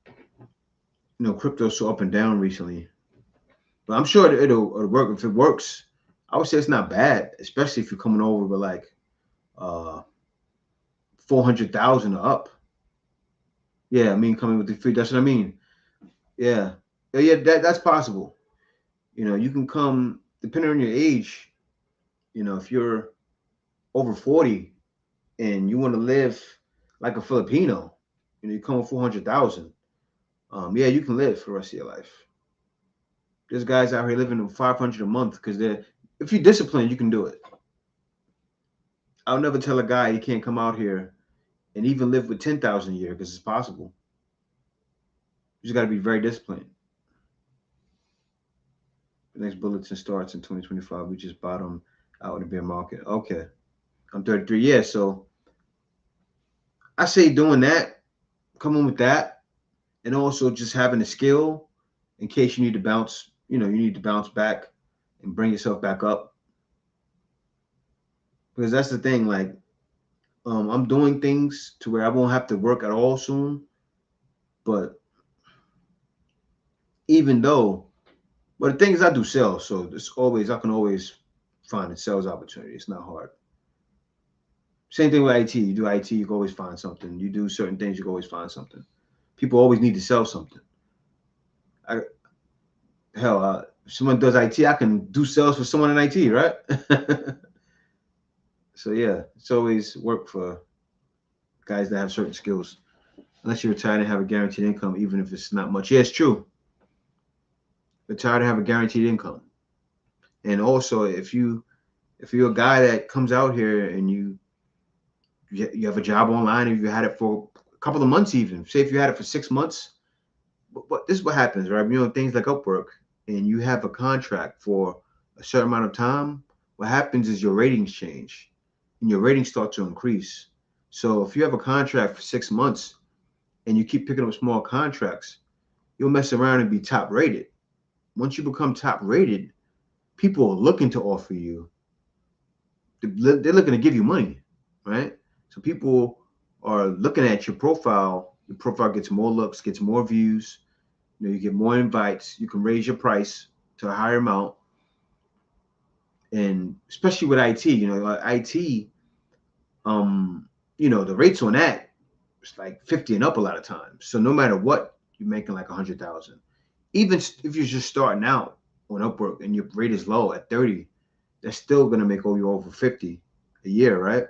You know, crypto's so up and down recently, but I'm sure it'll work. If it works, I would say it's not bad, especially if you're coming over with like 400,000 or up. Yeah, I mean, coming with the free. That's what I mean. Yeah, yeah, that's possible. You know, you can come depending on your age. You know, if you're over 40 and you want to live like a Filipino, you know, you come with 400,000. Yeah, you can live for the rest of your life. There's guys out here living with 500 a month because if you're disciplined, you can do it. I'll never tell a guy he can't come out here and even live with 10,000 a year because it's possible. You just got to be very disciplined. The next bulletin starts in 2025. We just bottom out in the bear market. Okay. I'm 33 years, so I say doing that, coming with that, and also just having the skill in case you need to bounce, you know, you need to bounce back and bring yourself back up. Because that's the thing, like, I'm doing things to where I won't have to work at all soon. But even though, but the thing is, I do sales, so I can always find a sales opportunity. It's not hard. Same thing with IT. You do IT, you can always find something. You do certain things, you can always find something. People always need to sell something. If someone does IT, I can do sales for someone in IT, right? So yeah, it's always work for guys that have certain skills. Unless you're retired and have a guaranteed income, even if it's not much. Yeah, it's true. Retired and have a guaranteed income. And also, if you're a guy that comes out here and you have a job online and you had it for a couple of months, even say if you had it for 6 months, but this is what happens, right? You know, things like Upwork, and you have a contract for a certain amount of time. What happens is your ratings change, and your ratings start to increase. So if you have a contract for 6 months and you keep picking up small contracts, you'll mess around and be top rated. Once you become top rated, people are looking to offer you. They're looking to give you money, right? So people are looking at your profile. Your profile gets more looks, gets more views. You know, you get more invites. You can raise your price to a higher amount, and especially with IT, you know, like IT, you know, the rates on that it's like 50 and up a lot of times. So no matter what, you're making like 100,000. Even if you're just starting out on Upwork and your rate is low at 30, that's still gonna make you over 50 a year, right?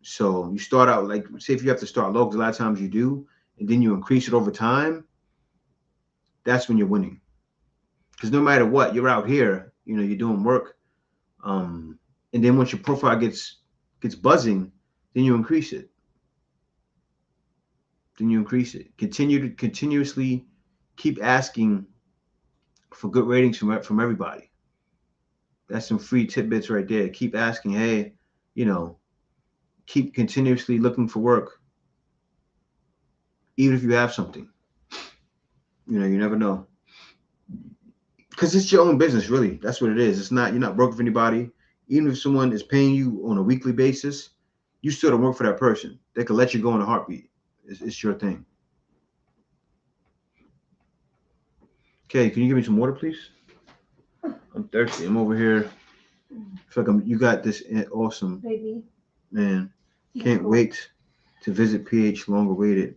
So you start out like say if you have to start low, because a lot of times you do, and then you increase it over time, that's when you're winning. Because no matter what, you're out here, you know, you're doing work. And then once your profile gets buzzing, then you increase it. Then you increase it. Continue to continuously keep asking for good ratings from everybody. That's some free tidbits right there. Keep asking, hey, you know, keep continuously looking for work, even if you have something. You know, you never know. Because it's your own business, really. That's what it is. It's not you're not working for anybody. Even if someone is paying you on a weekly basis, you still don't work for that person. They could let you go in a heartbeat. It's your thing. Okay, can you give me some water, please? I'm thirsty. I'm over here. I feel like you got this awesome, Maybe. man. Can't wait to visit PH. Long awaited.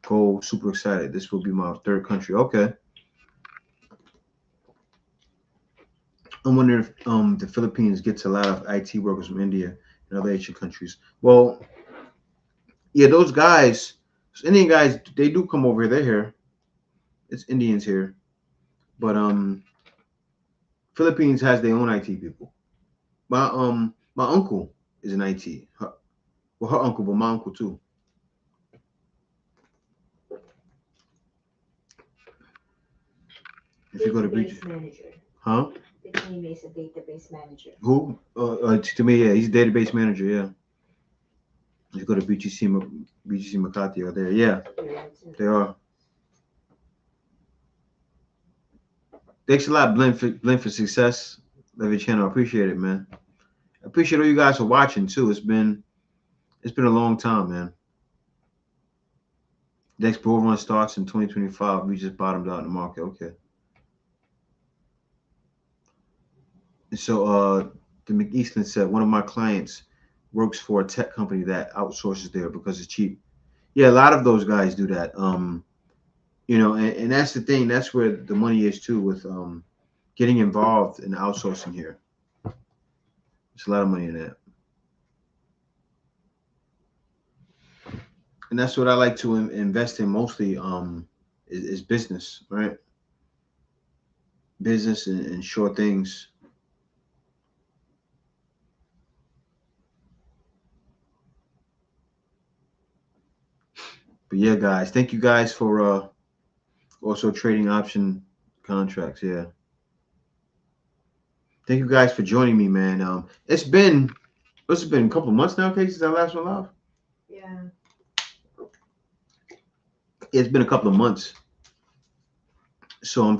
Goal. Super excited. This will be my third country. Okay. I'm wondering if the Philippines gets a lot of IT workers from India and other Asian countries. Well, yeah, those guys, Indian guys, they do come over here. They're here. It's Indians here, but Philippines has their own IT people. My uncle is in IT. Well, her uncle, but my uncle too. If you go to beach, Database manager. huh? His name is a database manager. Who? To me, yeah, he's a database manager. Yeah. If you go to BGC Makati or there, yeah, they are. Thanks a lot, Blend for success. Love your channel. I appreciate it, man. I appreciate all you guys for watching too. It's been a long time, man. Next bull run starts in 2025. We just bottomed out in the market. Okay. And so the McEastland said one of my clients works for a tech company that outsources there because it's cheap. Yeah, a lot of those guys do that. You know, and that's the thing. That's where the money is too with getting involved in outsourcing here. There's a lot of money in that. And that's what I like to invest in mostly is business, right? Business and sure things. But yeah, guys, thank you guys for also trading option contracts. Yeah, thank you guys for joining me, man. It's been a couple of months now, Casey, since I last went live. Yeah. It's been a couple of months, so I'm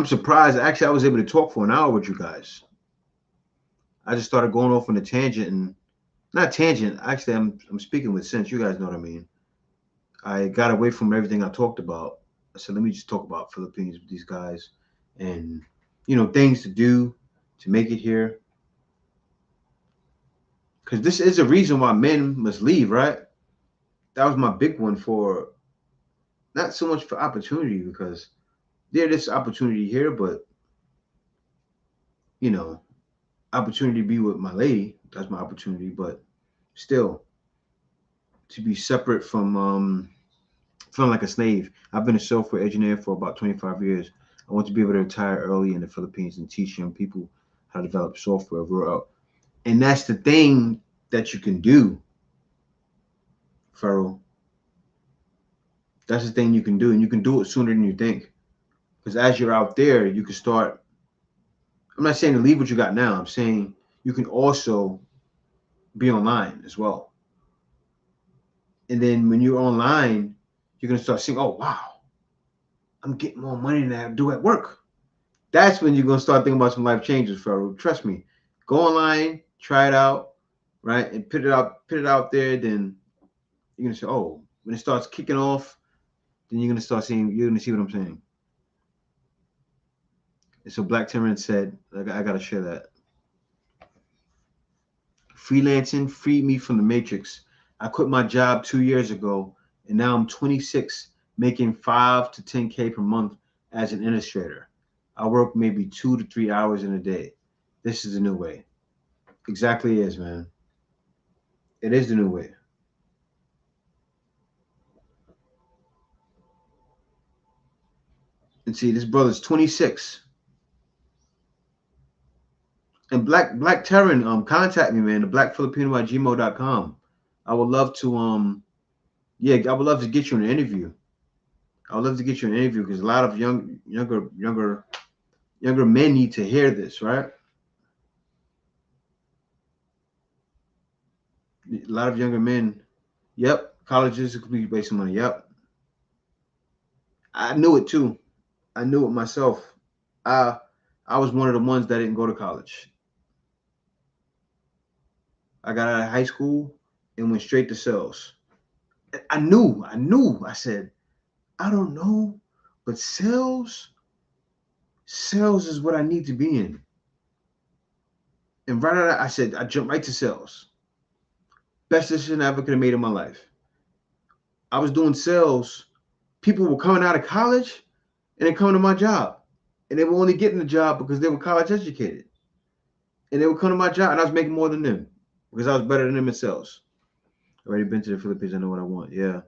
surprised. Actually, I was able to talk for an hour with you guys. I just started going off on a tangent and not tangent. Actually, I'm speaking with sense. You guys know what I mean. I got away from everything I talked about. I said, let me just talk about Philippines with these guys and you know things to do to make it here. Because this is a reason why men must leave, right? That was my big one for not so much for opportunity because there's opportunity here, but you know, opportunity to be with my lady. That's my opportunity, but still, to be separate from feeling like a slave. I've been a software engineer for about 25 years. I want to be able to retire early in the Philippines and teach young people how to develop software real. And that's the thing that you can do, Farrell. That's the thing you can do, and you can do it sooner than you think. Because as you're out there, you can start. I'm not saying to leave what you got now. I'm saying you can also be online as well. And then when you're online, you're gonna start seeing, oh wow, I'm getting more money than I do at work. That's when you're gonna start thinking about some life changes, Farrell. Trust me. Go online, try it out, right, and put it out there. Then you're gonna say, oh, when it starts kicking off, then you're gonna start seeing. You're gonna see what I'm saying. And so Black Timberland said, I gotta share that. Freelancing freed me from the matrix. I quit my job 2 years ago, and now I'm 26, making 5 to 10K per month as an illustrator. I work maybe 2 to 3 hours in a day. This is the new way. Exactly is, man. It is the new way. And see, this brother's 26. And Black Terran, contact me, man. The Black Filipino at gmail.com. I would love to yeah, I would love to get you an interview. I would love to get you an interview because a lot of younger men need to hear this, right? A lot of younger men. Yep, colleges are completely wasting money. Yep, I knew it too. I knew it myself. I I was one of the ones that didn't go to college. I got out of high school and went straight to sales. I knew. I said, I don't know, but sales is what I need to be in. And right out, I said, I jumped right to sales. Best decision I ever could have made in my life. I was doing sales. People were coming out of college and they coming to my job. And they were only getting the job because they were college educated. And they would come to my job and I was making more than them because I was better than them in sales. Already been to the Philippines. I know what I want. Yeah.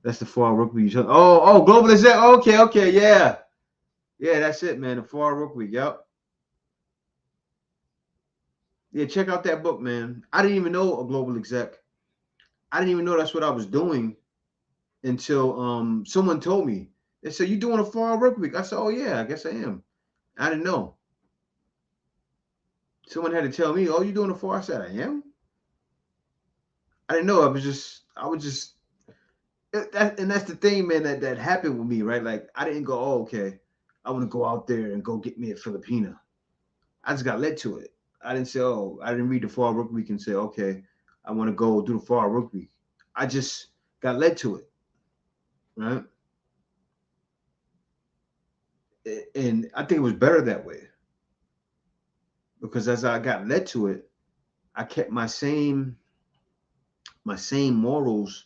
That's the 4 hour work week. Oh, globalization. Okay. Yeah. Yeah, that's it, man. The 4 hour work week. Yep. Yeah, check out that book, man. I didn't even know a global exec. I didn't even know that's what I was doing until someone told me. They said, you doing a 4 hour work week? I said, oh yeah, I guess I am. I didn't know. Someone had to tell me, oh, you doing a 4 hour? I said, I am. I didn't know. I was just and that's the thing, man, that happened with me, right? Like I didn't go, oh, okay, I want to go out there and go get me a Filipina. I just got led to it. I didn't say, oh, I didn't read the 4 hour work week and say, okay, I want to go do the 4 hour work week. I just got led to it, right? And I think it was better that way because as I got led to it, I kept my same morals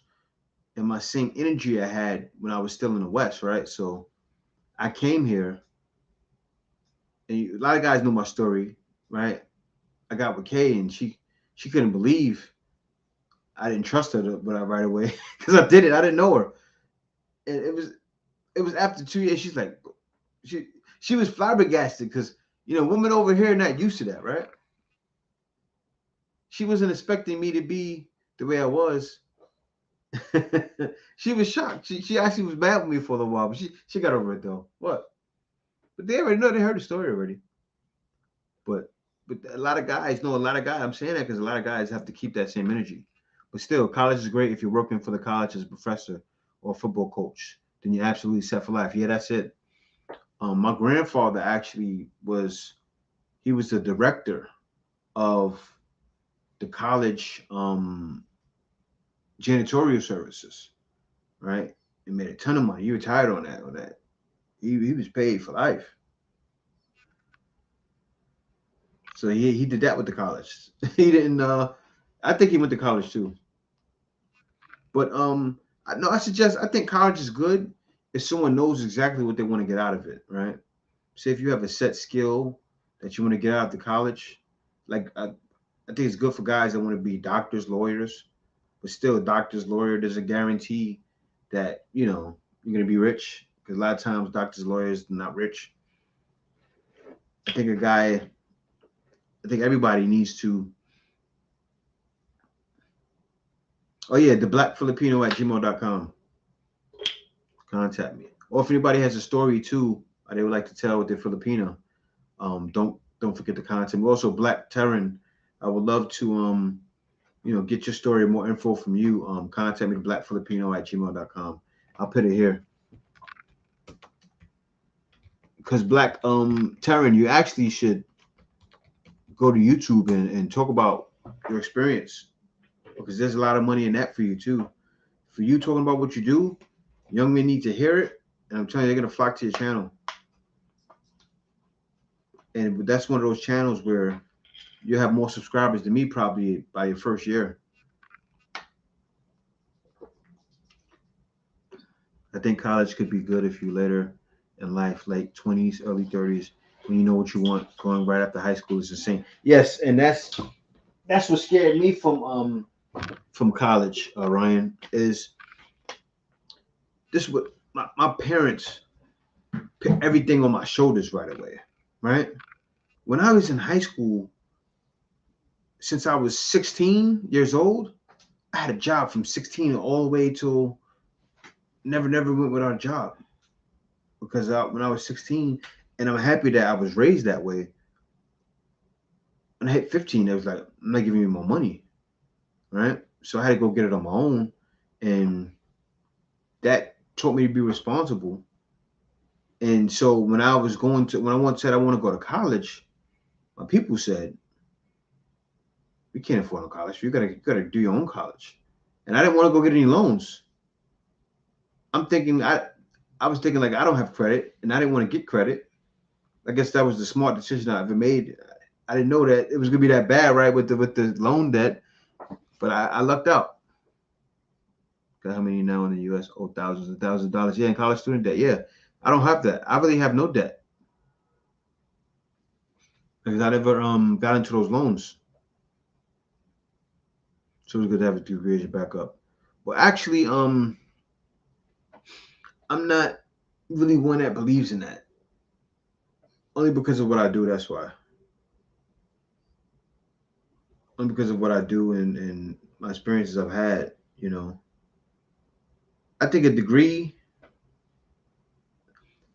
and my same energy I had when I was still in the West, right? So I came here, and a lot of guys know my story, right? I got with Kay, and she couldn't believe I didn't trust her right away because I did it. I didn't know her, and it was after 2 years. She's like, she was flabbergasted because women over here are not used to that, right? She wasn't expecting me to be the way I was. She was shocked. She actually was mad with me for a while, but she got over it though. What? But they already know. They heard the story already. But a lot of guys know. A lot of guys. I'm saying that because a lot of guys have to keep that same energy. But still, college is great if you're working for the college as a professor or a football coach. Then you're absolutely set for life. Yeah, that's it. My grandfather actually was. He was the director of the college janitorial services, right? He made a ton of money. He retired on that. He was paid for life. So he did that with the college. He didn't I think he went to college too. But I think college is good if someone knows exactly what they want to get out of it, right? Say if you have a set skill that you want to get out of the college, like I think it's good for guys that want to be doctors, lawyers, but still, a doctor's lawyer doesn't guarantee that you're gonna be rich because a lot of times doctors, lawyers, are not rich. I think a guy, I think everybody needs to. Oh yeah, the black Filipino at gmail.com. Contact me. Or if anybody has a story too, they would like to tell with their Filipino, don't forget to contact me. Also, Black Terran, I would love to get your story, more info from you. Contact me, blackfilipino at gmail.com. I'll put it here. Because Black Terran, you actually should go to YouTube and talk about your experience. Because there's a lot of money in that for you too. For you talking about what you do, young men need to hear it. And I'm telling you, they're gonna flock to your channel. And that's one of those channels where you have more subscribers than me probably by your first year. I think college could be good if you later in life, late 20s, early 30s, when you know what you want. Going right after high school is insane. Yes, and that's what scared me from college, Ryan, is this what my parents put everything on my shoulders right away, right? When I was in high school, since I was 16 years old, I had a job from 16 all the way till never went without a job because when I was 16, and I'm happy that I was raised that way. When I hit 15, it was like, I'm not giving you more money, right? So I had to go get it on my own, and that taught me to be responsible. And so when I said I want to go to college, my people said, we can't afford a college. You gotta do your own college. And I didn't want to go get any loans. I was thinking like I don't have credit, and I didn't want to get credit. I guess that was the smart decision I ever made. I didn't know that it was gonna be that bad, right, with the loan debt, but I lucked out. Got how many now in the U.S. owe thousands and thousands of dollars? Yeah, in college student debt. Yeah, I don't have that. I really have no debt because I never got into those loans. So it was good to have a degree as your backup. Well, actually, I'm not really one that believes in that. Only because of what I do. That's why. Only because of what I do and my experiences I've had. I think a degree.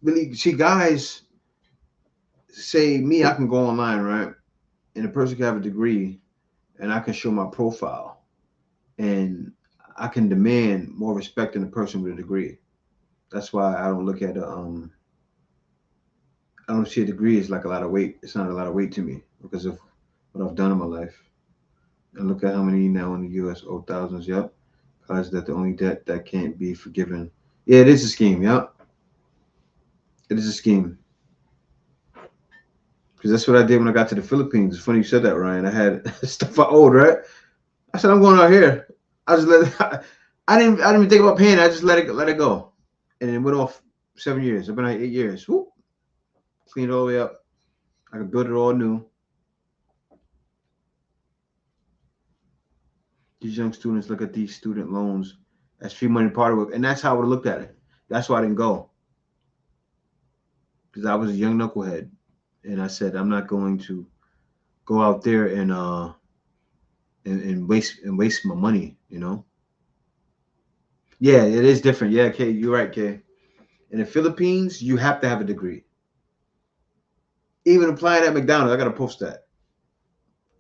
Really, see, guys say me, I can go online, right, and a person can have a degree, and I can show my profile, and I can demand more respect than a person with a degree. That's why I don't look at I don't see a degree as like a lot of weight. It's not a lot of weight to me because of what I've done in my life. And look at how many now in the U.S. owe thousands. Yep. Because that the only debt that can't be forgiven. Yeah, it is a scheme. Yep. It is a scheme. Because that's what I did when I got to the Philippines. It's funny you said that, Ryan. I had stuff I owed, right? I said, I'm going out here. I just let it, I didn't even think about paying. I just let it go. And it went off 7 years. I've been out 8 years. Whoop. Cleaned it all the way up. I could build it all new. These young students look at these student loans as free money part of it. And that's how I would have looked at it. That's why I didn't go. Because I was a young knucklehead. And I said, I'm not going to go out there and waste my money, Yeah, it is different. Yeah, Kay, you're right, Kay. In the Philippines, you have to have a degree. Even applying at McDonald's, I gotta post that.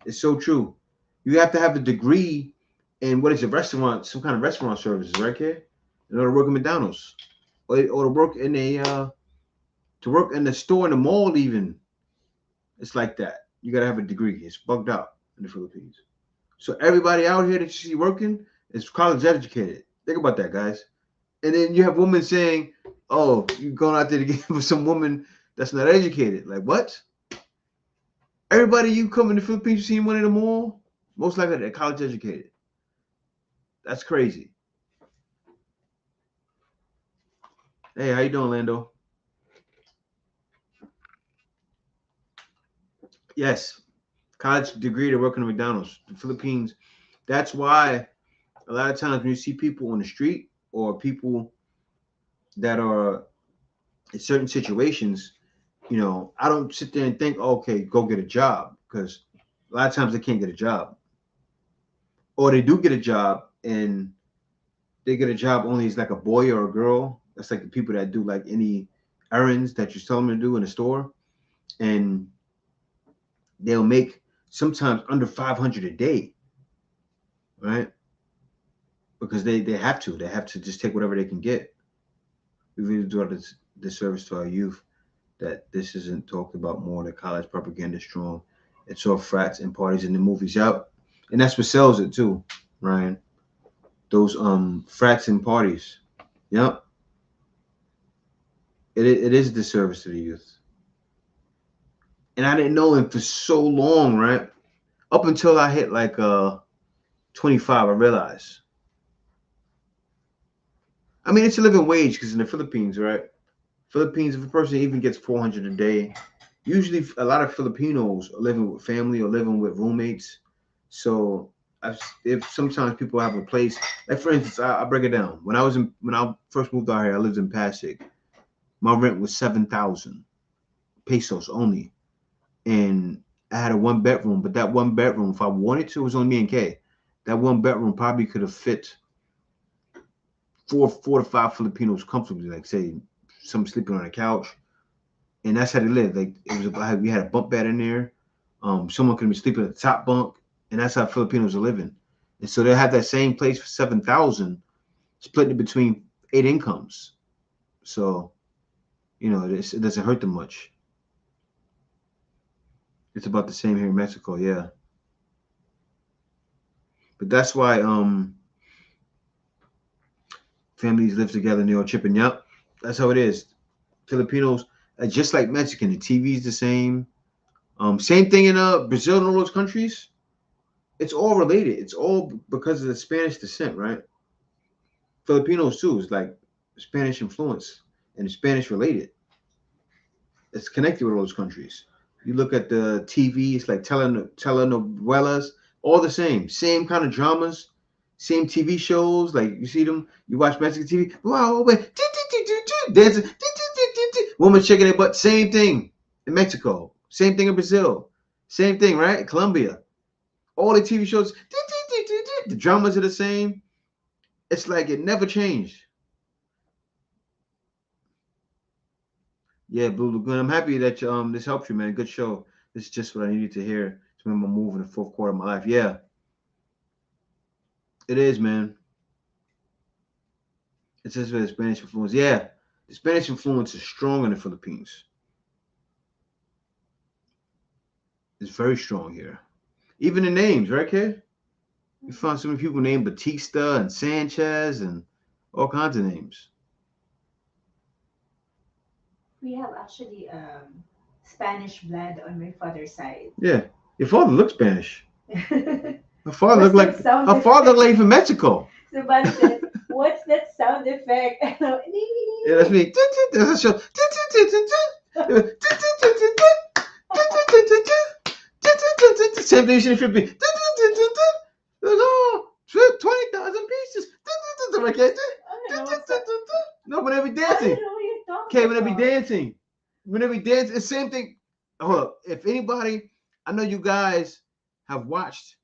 It's so true. You have to have a degree in what is a restaurant, some kind of restaurant services, right, Kay? In order to work at McDonald's, or to work in the store in the mall, even. It's like that. You gotta have a degree. It's bugged out in the Philippines. So everybody out here that you see working is college educated. Think about that, guys. And then you have women saying, "Oh, you're going out there to get with some woman that's not educated." Like what? Everybody you come in the Philippines, you see one in the mall, most likely they're college educated. That's crazy. Hey, how you doing, Lando? Yes, college degree to work in McDonald's. The Philippines. That's why a lot of times when you see people on the street or people that are in certain situations, I don't sit there and think, oh, okay, go get a job, because a lot of times they can't get a job, or they do get a job and they get a job only as like a boy or a girl. That's like the people that do like any errands that you tell them to do in the store, and they'll make sometimes under 500 a day, right? Because they have to just take whatever they can get. We really do this disservice to our youth that this isn't talked about more. The college propaganda is strong. It's all frats and parties in the movies out, and that's what sells it too, Ryan. Those frats and parties. Yep, it is a disservice to the youth, and I didn't know him for so long, right? Up until I hit like 25, I realized. I mean, it's a living wage because in the Philippines, right? Philippines, if a person even gets 400 a day, usually a lot of Filipinos are living with family or living with roommates. So if sometimes people have a place, like for instance, I break it down. When I first moved out here, I lived in Pasig. My rent was 7,000 pesos only, and I had a one bedroom. But that one bedroom, if I wanted to, it was only me and Kay. That one bedroom probably could have fit four to five Filipinos comfortably. Like say, some sleeping on a couch, and that's how they lived. Like it was, we had a bunk bed in there. Someone could be sleeping at the top bunk, and that's how Filipinos are living. And so they had that same place for 7,000, split it between 8 incomes. So it doesn't hurt them much. It's about the same here in Mexico, yeah. But that's why families live together and they're all chipping. Yep, that's how it is. Filipinos are just like Mexican. The TV's the same. Same thing in Brazil and all those countries. It's all related. It's all because of the Spanish descent, right? Filipinos too is like Spanish influence and Spanish related. It's connected with all those countries. You look at the TV, it's like telenovelas, all the same kind of dramas, same TV shows. Like you see them, you watch Mexican TV. Wow, wait, dancing, woman shaking their butt. Same thing in Mexico. Same thing in Brazil. Same thing, right? Colombia. All the TV shows, the dramas are the same. It's like it never changed. Yeah, Blue Lagoon. I'm happy that this helped you, man. Good show. This is just what I needed to hear to make my move in the fourth quarter of my life. Yeah, it is, man. It's just the Spanish influence. Yeah, the Spanish influence is strong in the Philippines. It's very strong here. Even the names, right, kid? You find so many people named Batista and Sanchez and all kinds of names. We have actually Spanish blood on my father's side. Yeah, your father looks Spanish. Her father What's looked like that sound her father effect? looked like from Mexico. Somebody said, "What's that sound effect?" Yeah, that's me. That's a show. Same thing should be. 20,000 pieces. No, when they be I don't dancing. know what you're talking Okay, when they be about. dancing. When they be dancing, it's the same thing. Hold up. If anybody, I know you guys have watched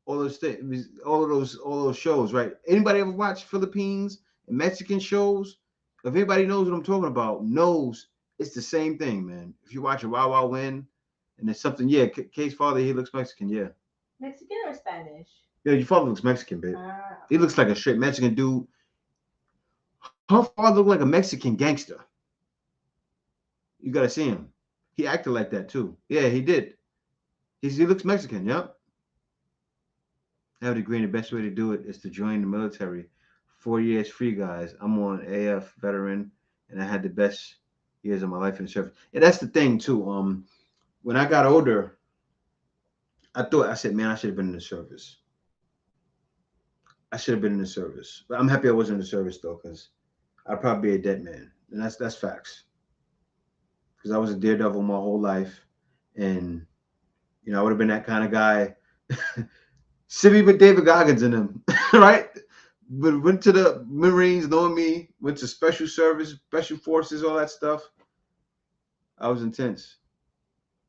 all those things, all those shows, right? Anybody ever watch Philippines and Mexican shows? If anybody knows what I'm talking about, knows it's the same thing, man. If you watch a Wow Wow Win and there's something, yeah, Kay's father, he looks Mexican, yeah. Mexican or Spanish? Yeah, your father looks Mexican, babe. Ah, He looks like a straight Mexican dude. Her father looked like a Mexican gangster. You gotta see him. He acted like that too. Yeah, he did. He looks Mexican, yep. I would agree. And the best way to do it is to join the military. 4 years free, guys. I'm on AF veteran, and I had the best years of my life in the service. And that's the thing too. When I got older, I said, man, I should have been in the service. I should have been in the service. But I'm happy I wasn't in the service though, because I'd probably be a dead man. And that's facts. Because I was a daredevil my whole life, and You know, I would have been that kind of guy. Simi with David Goggins in them, right? But went to the Marines, knowing me, went to special service, special forces, all that stuff. I was intense.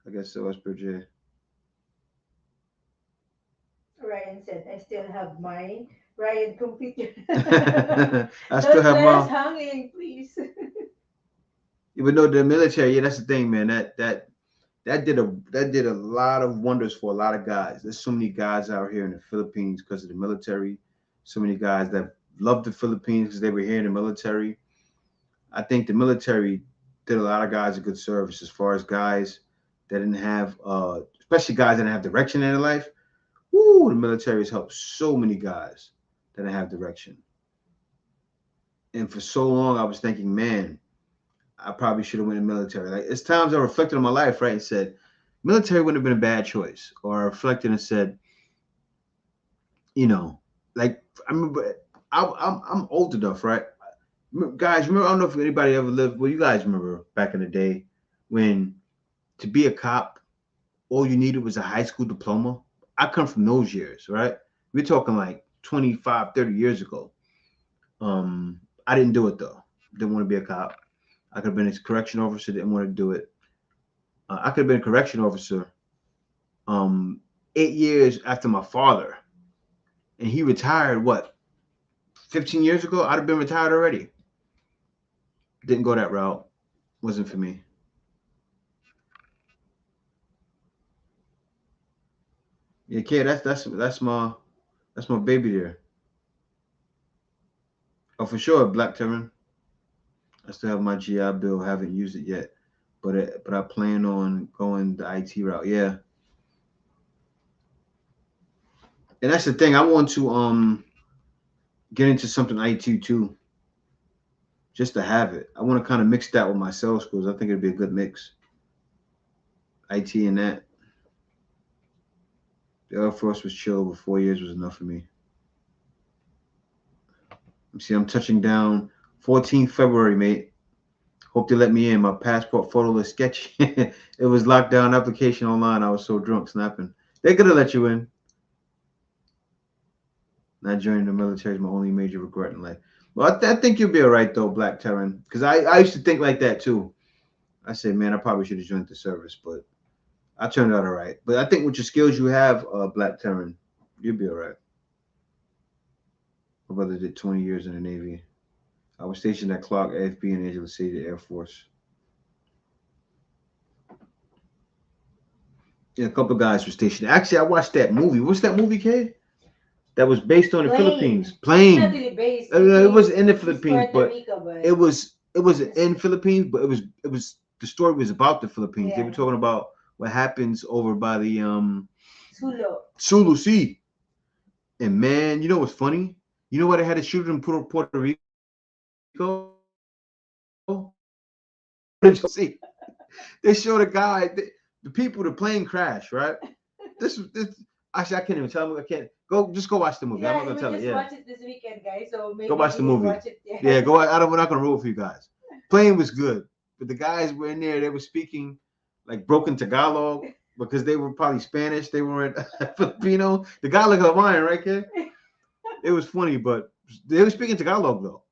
I guess so was Bridget. Ryan said, I still have mine. Ryan, complete your. I still Don't have let us my. hanging, please. Even though the military, yeah, that's the thing, man. That did a lot of wonders for a lot of guys. There's so many guys out here in the Philippines because of the military. So many guys that love the Philippines because they were here in the military. I think the military did a lot of guys a good service as far as guys that didn't have, especially guys that didn't have direction in their life. Woo, the military has helped so many guys that didn't have direction. And for so long, I was thinking, man, I probably should have went in the military. Like it's times I reflected on my life, right, and said, military wouldn't have been a bad choice. Or I reflected and said, you know, like I remember, I'm old enough, right? Guys, remember? I don't know if anybody ever lived. Well, you guys remember back in the day when to be a cop, all you needed was a high school diploma. I come from those years, right? We're talking like 25, 30 years ago. I didn't do it though. Didn't want to be a cop. I could have been a correction officer. Didn't want to do it. I could have been a correction officer 8 years after my father, and he retired. What 15 years ago? I'd have been retired already. Didn't go that route. Wasn't for me. Yeah, kid. That's my baby there. Oh, for sure, Black Terran. I still have my GI Bill. Haven't used it yet, but I plan on going the IT route. Yeah, and that's the thing. I want to get into something IT too, just to have it. I want to kind of mix that with my sales skills. I think it'd be a good mix. IT and that. The Air Force was chill, but 4 years was enough for me. See, I'm touching down 14th February, mate. Hope they let me in. My passport photo is sketchy. It was locked down application online. I was so drunk snapping. They could have let you in. Not joining the military is my only major regret in life. Well, I think you'll be all right though, Black Terran. Because I used to think like that too. I said, man, I probably should have joined the service, but I turned out all right. But I think with your skills you have, Black Terran, you'll be all right. My brother did 20 years in the Navy. I was stationed at Clark AFB in Angela City Air Force. Yeah, a couple of guys were stationed. Actually, I watched that movie. What's that movie, kid? That was based on the Plane. Philippines. It's not Plane. really based. It was in the It's Philippines, Puerto but Rico, but it was in Philippines, but it was the story was about the Philippines. They yeah. were talking about what happens over by the Sulo. Sulu Sea. And man, you know what's funny? You know why they had to shoot it in Puerto Rico? See, they showed a guy, the people, the plane crash, right? This actually I can't even tell them. I can't go watch the movie. I'm not Yeah, gonna we tell it. just Yeah, watched it this weekend, guys. So go maybe watch the you didn't movie. watch it yet. Yeah, go. We're not gonna rule for you guys. Plane was good, but the guys were in there. They were speaking like broken Tagalog because they were probably Spanish. They weren't Filipino. The guy looked Hawaiian, right, kid? It was funny, but they were speaking Tagalog though.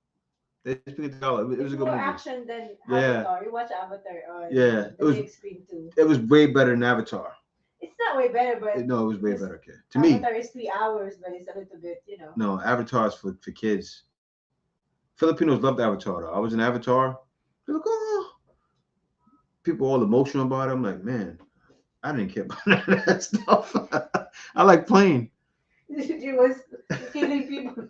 They were speaking Tagalog. It was It's a good more movie. action than Yeah, Avatar. You watch Avatar on yeah. the big screen too. It was way better than Avatar. It's not way better, but No, it was way this better, kid. To me, Avatar is 3 hours, but it's a little bit, no. Avatar is for kids. Filipinos loved Avatar though. I was in Avatar. They're like, oh, people all emotional about it. I'm like, man, I didn't care about none of that stuff. I like playing. She was killing people.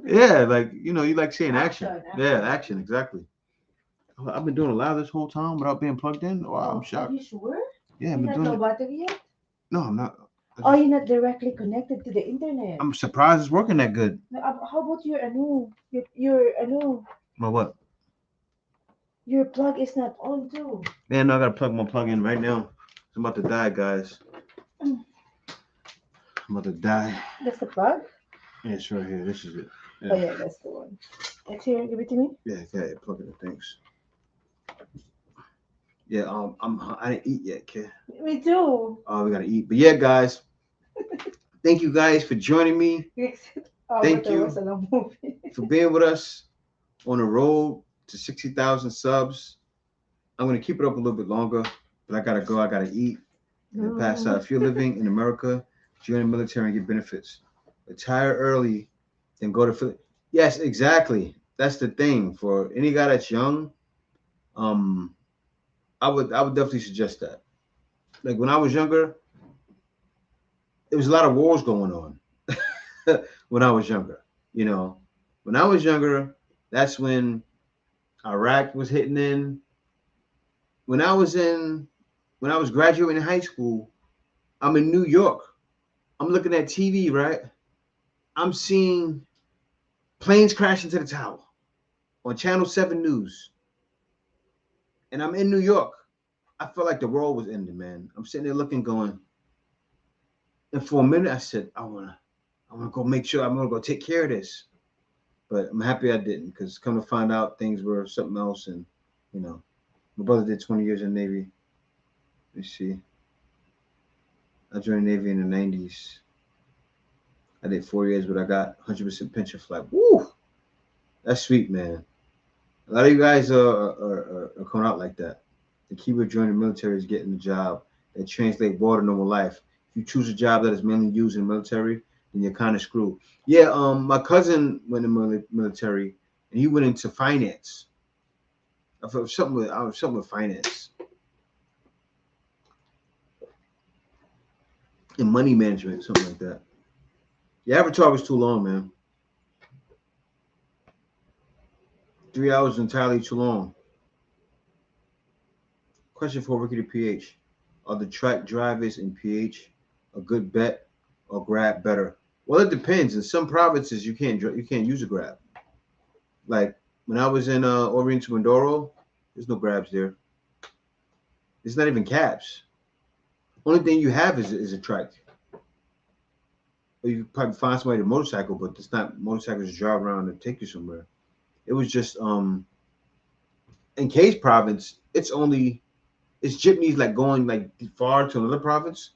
Yeah, like you like seeing action. Action, Yeah, action. action, exactly. I've been doing a lot this whole time without being plugged in. Wow, I'm Oh, are shocked. you sure? Yeah, I've You're been not doing low it. battery yet? No, I'm not. Oh, you're not directly connected to the internet. I'm surprised it's working that good. No, how about your My what? your plug is not on too. Man, no, I gotta plug my plug in right now. I'm about to die, guys. I'm about to die. That's the plug? Yeah, it's right here. This is it. Oh Yeah, yeah, that's the one. Let's hear. Give it to me. yeah, plug it in. Thanks. Yeah, I didn't eat yet, kid. Me too. Oh, we gotta eat. But yeah, guys, thank you guys for joining me. Thank Avatar was you a long movie. for being with us on the road to 60,000 subs. I'm gonna keep it up a little bit longer, but I gotta go. I gotta eat and then pass out. If you're living in America, join the military and get benefits. Retire early, then go to Yes, exactly. That's the thing. For any guy that's young, um, I would definitely suggest that. Like when I was younger, there was a lot of wars going on. When I was younger, you know, when I was younger, that's when Iraq was hitting in. When I was in, when I was graduating high school, I'm in New York. I'm looking at TV, right? I'm seeing planes crash into the tower on Channel 7 News. And I'm in New York. I felt like the world was ending, man. I'm sitting there looking, going, and for a minute I said, I wanna go make sure I'm gonna go take care of this. But I'm happy I didn't, because come to find out things were something else. And you know, my brother did 20 years in the Navy. Let's see. I joined the Navy in the 90s. I did 4 years, but I got 100% pension flight. Woo! That's sweet, man. A lot of you guys are coming out like that. The key with joining the military is getting a job that translates well to normal life. If you choose a job that is mainly used in the military, then you're kind of screwed. Yeah, my cousin went in the military, and he went into finance. I felt something with finance and money management, something like that. The Avatar was too long, man. 3 hours is entirely too long. Question for Ricky to PH. Are the track drivers in PH a good bet or grab better? Well, it depends. In some provinces, you can't use a grab. Like when I was in Oriental Mindoro, there's no grabs there. It's not even cabs. Only thing you have is a trike. Or you could probably find somebody to motorcycle, but it's not motorcycles to drive around and take you somewhere. It was just in Case province, it's jitneys like going like far to another province,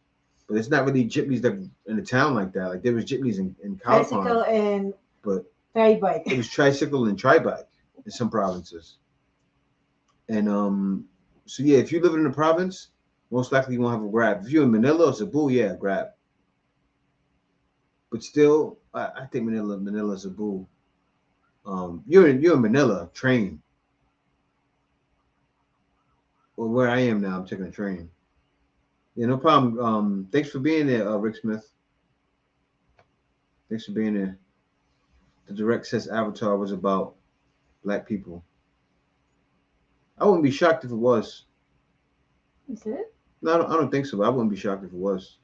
but it's not really jitneys that in a town like that. Like there was jitneys in Tricycle California, and but tri-bike. it was tricycle and tri-bike in some provinces. And so yeah, if you live in a province, most likely you won't have a grab. If you're in Manila or Cebu, yeah, grab. But still, I think Manila, Cebu. You're in Manila, train. Well, where I am now, I'm taking a train. Yeah, no problem. Thanks for being there, Rick Smith. Thanks for being there. The direct says Avatar was about black people. I wouldn't be shocked if it was. Is it? No, I don't think so. I wouldn't be shocked if it was.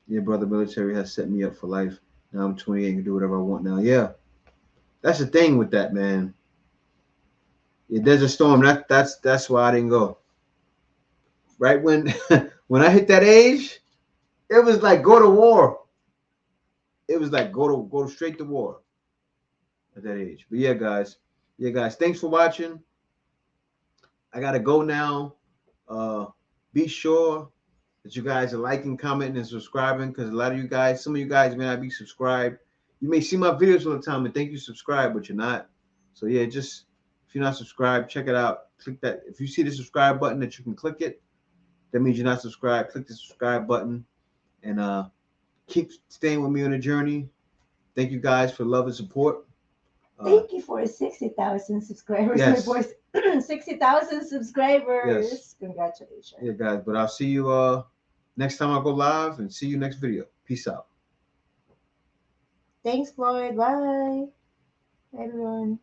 Yeah, brother, military has set me up for life. Now I'm 28 and can do whatever I want now. Yeah, that's the thing with that, man. Yeah, Desert Storm. That's why I didn't go. Right when when I hit that age, it was like go to war. It was like go straight to war at that age. But yeah, guys. Yeah, guys. Thanks for watching. I gotta go now. Be sure that you guys are liking, commenting, and subscribing, because a lot of you guys, some of you guys may not be subscribed. You may see my videos all the time and think you subscribe, but you're not. So yeah, just if you're not subscribed, check it out. Click that. If you see the subscribe button that you can click it, that means you're not subscribed. Click the subscribe button and keep staying with me on the journey. Thank you guys for love and support. Thank you for 60,000 subscribers. Yes. My voice, 60,000 subscribers. Yes. Congratulations. Yeah, guys. But I'll see you next time I go live, and see you next video. Peace out. Thanks, Floyd. Bye. Bye, everyone.